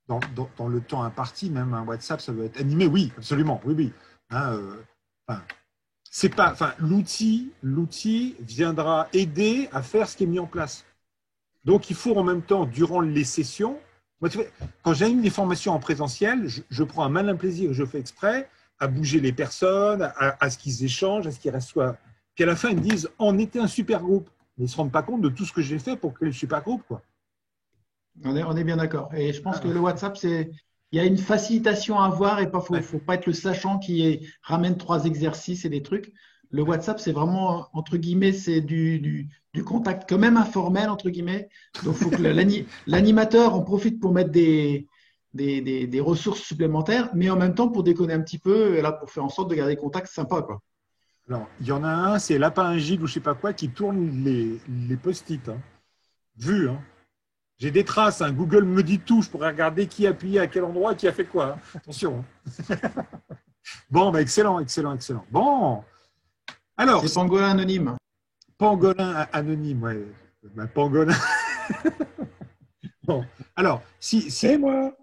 dans le temps imparti. Même un WhatsApp, ça doit être animé. Oui, absolument. Oui. L'outil viendra aider à faire ce qui est mis en place. Donc, il faut en même temps, durant les sessions, moi, quand j'anime des formations en présentiel, je prends un malin plaisir, je fais exprès à bouger les personnes, à ce qu'ils échangent, à ce qu'ils restent. Puis à la fin, ils me disent « on était un super groupe ». Mais ils ne se rendent pas compte de tout ce que j'ai fait pour créer le super groupe, quoi. On est bien d'accord. Et je pense que le WhatsApp, il y a une facilitation à avoir et faut pas être le sachant qui ramène 3 exercices et des trucs. Le WhatsApp, c'est vraiment, entre guillemets, c'est du contact quand même informel, entre guillemets. Donc, il faut que l'animateur en profite pour mettre des ressources supplémentaires, mais en même temps pour déconner un petit peu, et là, pour faire en sorte de garder des contacts sympas, quoi. Alors, il y en a un, c'est Lapin Agile ou je sais pas quoi, qui tourne les post-it. Hein. Vu, hein. J'ai des traces, hein. Google me dit tout, je pourrais regarder qui a appuyé à quel endroit, qui a fait quoi. Hein. Attention. Hein. Bon, excellent. Bon. Alors, c'est Pangolin anonyme. Pangolin anonyme, ouais. Pangolin. Bon, alors, si moi.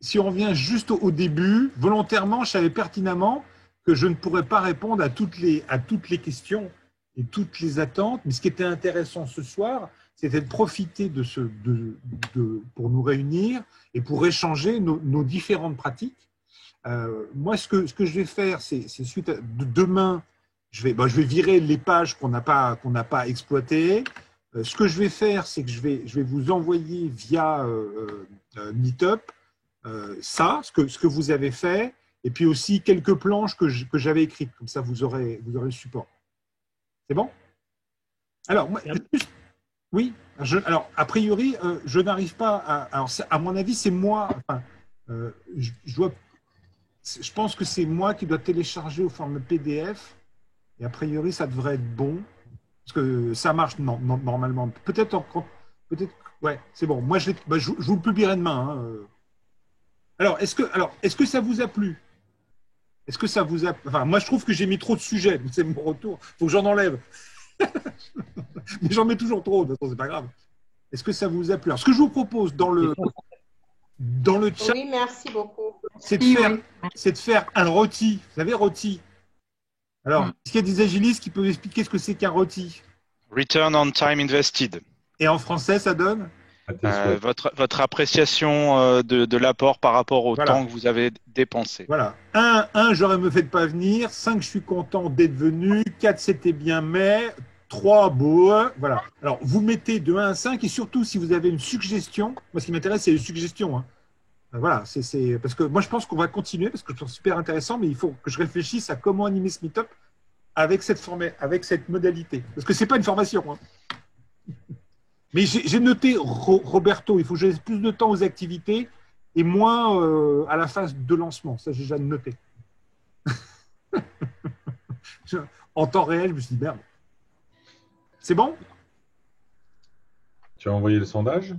Si on revient juste au début, volontairement, je savais pertinemment que je ne pourrais pas répondre à toutes les questions et toutes les attentes. Mais ce qui était intéressant ce soir, c'était de profiter pour nous réunir et pour échanger nos différentes pratiques. Moi, ce que je vais faire, c'est suite à demain, je vais virer les pages qu'on n'a pas exploitées. Ce que je vais faire, c'est que je vais vous envoyer via Meetup ce que vous avez fait, et puis aussi quelques planches que j'avais écrites. Comme ça, vous aurez le support. C'est bon? Alors, moi, oui. Alors, a priori, je n'arrive pas à… Alors, à mon avis, c'est moi… Enfin, je pense que c'est moi qui dois télécharger au format PDF. Et a priori, ça devrait être bon. Parce que ça marche normalement. Peut-être, ouais, c'est bon. Moi, je vous le publierai demain. Hein. Alors, est-ce que ça vous a plu? Est-ce que ça vous a… Enfin, moi, je trouve que j'ai mis trop de sujets. C'est mon retour. Il faut que j'en enlève. Mais j'en mets toujours trop. De toute façon, c'est pas grave. Est-ce que ça vous a plu? Alors, ce que je vous propose dans le chat… Oui, merci beaucoup. C'est de faire un rôti. Vous savez, rôti. Alors, est-ce qu'il y a des agilistes qui peuvent expliquer ce que c'est qu'un rôti? Return on time invested. Et en français, ça donne votre appréciation de l'apport par rapport au temps que vous avez dépensé. Voilà. 1, j'aurais me fait pas venir. 5, je suis content d'être venu. 4, c'était bien, mais 3, beau. Voilà. Alors, vous mettez de 1 à 5 et surtout, si vous avez une suggestion, moi, ce qui m'intéresse, c'est les suggestions. Hein. Voilà, c'est parce que moi, je pense qu'on va continuer parce que je trouve super intéressant, mais il faut que je réfléchisse à comment animer ce meet-up avec cette modalité. Parce que c'est pas une formation. Hein. Mais j'ai noté, Roberto, il faut que je laisse plus de temps aux activités et moins à la phase de lancement. Ça, j'ai déjà noté. En temps réel, je me suis dit, merde. C'est bon? Tu as envoyé le sondage?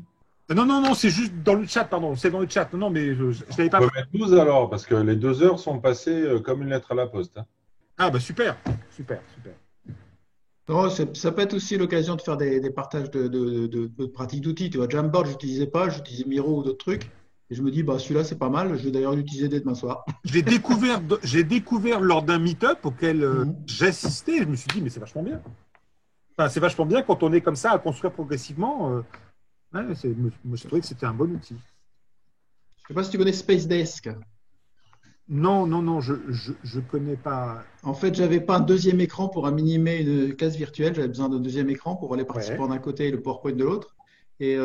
Non, c'est juste dans le chat, pardon. C'est dans le chat. Non, mais je l'avais pas. On peut mettre 12 alors, parce que les 2 heures sont passées comme une lettre à la poste. Hein. Ah, bah super. Non, ça peut être aussi l'occasion de faire des partages de pratiques d'outils. Tu vois, Jamboard, je n'utilisais pas, j'utilisais Miro ou d'autres trucs. Et je me dis, celui-là, c'est pas mal. Je vais d'ailleurs l'utiliser dès demain soir. J'ai découvert lors d'un meet-up auquel j'assistais. Je me suis dit, mais c'est vachement bien. Enfin, c'est vachement bien quand on est comme ça à construire progressivement. Moi, je trouvais que c'était un bon outil. Je ne sais pas si tu connais Space Desk. Non, je connais pas. En fait, j'avais pas un deuxième écran pour animer une classe virtuelle. J'avais besoin d'un deuxième écran pour les participants d'un côté et le PowerPoint de l'autre. Et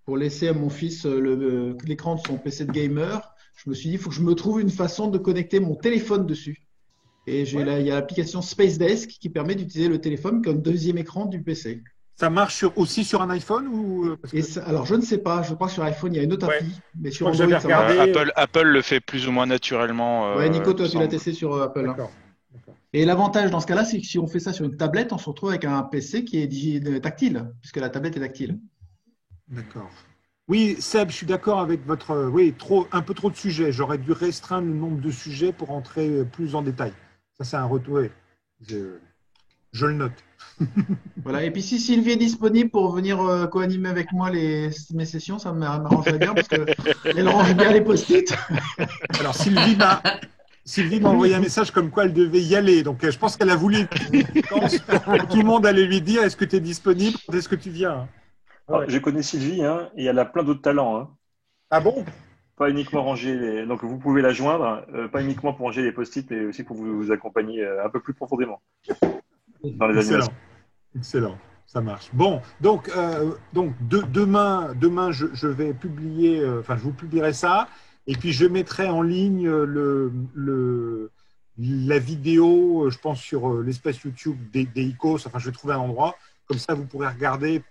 pour laisser à mon fils l'écran de son PC de gamer, je me suis dit, il faut que je me trouve une façon de connecter mon téléphone dessus. Et il y a l'application Space Desk qui permet d'utiliser le téléphone comme deuxième écran du PC. Ça marche aussi sur un iPhone ou alors, je ne sais pas. Je crois que sur iPhone, il y a une autre appli. Mais sur Android, ça marche. Apple le fait plus ou moins naturellement. Nico, toi, tu l'as testé sur Apple. D'accord. Et l'avantage dans ce cas-là, c'est que si on fait ça sur une tablette, on se retrouve avec un PC qui est tactile, puisque la tablette est tactile. D'accord. Oui, Seb, je suis d'accord avec votre… un peu trop de sujets. J'aurais dû restreindre le nombre de sujets pour entrer plus en détail. Ça, c'est un retour. Je le note. Voilà. Et puis si Sylvie est disponible pour venir co-animer avec moi mes sessions, ça m'arrangerait bien parce qu'elle range bien les post-it. Alors Sylvie m'a envoyé un message comme quoi elle devait y aller. Donc je pense qu'elle a voulu tout le monde allait lui dire est-ce que tu es disponible, est-ce que tu viens? Alors, je connais Sylvie et elle a plein d'autres talents. Hein. Ah bon? Pas uniquement ranger donc vous pouvez la joindre, pas uniquement pour ranger les post-it, mais aussi pour vous accompagner un peu plus profondément. Dans les animations. Excellent. Ça marche. Bon, donc demain, je vais publier, je vous publierai ça, et puis je mettrai en ligne la vidéo, je pense, sur l'espace YouTube des ICOS. Enfin, je vais trouver un endroit. Comme ça, vous pourrez regarder.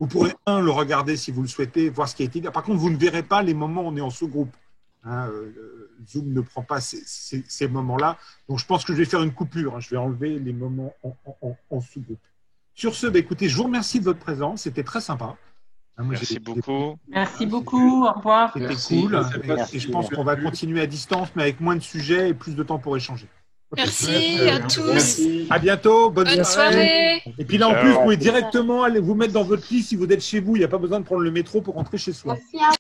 Vous pourrez, le regarder si vous le souhaitez, voir ce qui a été dit. Par contre, vous ne verrez pas les moments où on est en sous-groupe. Hein, Zoom ne prend pas ces moments-là. Donc, je pense que je vais faire une coupure. Hein. Je vais enlever les moments en sous-groupe. Sur ce, écoutez, je vous remercie de votre présence. C'était très sympa. Hein, merci beaucoup. Merci beaucoup. Au revoir. C'était cool. Et je pense qu'on va continuer à distance, mais avec moins de sujets et plus de temps pour échanger. Merci à tous. Merci. À bientôt. Bonne soirée. Et puis là, en plus, vous pouvez directement aller vous mettre dans votre lit si vous êtes chez vous. Il n'y a pas besoin de prendre le métro pour rentrer chez soi. Merci.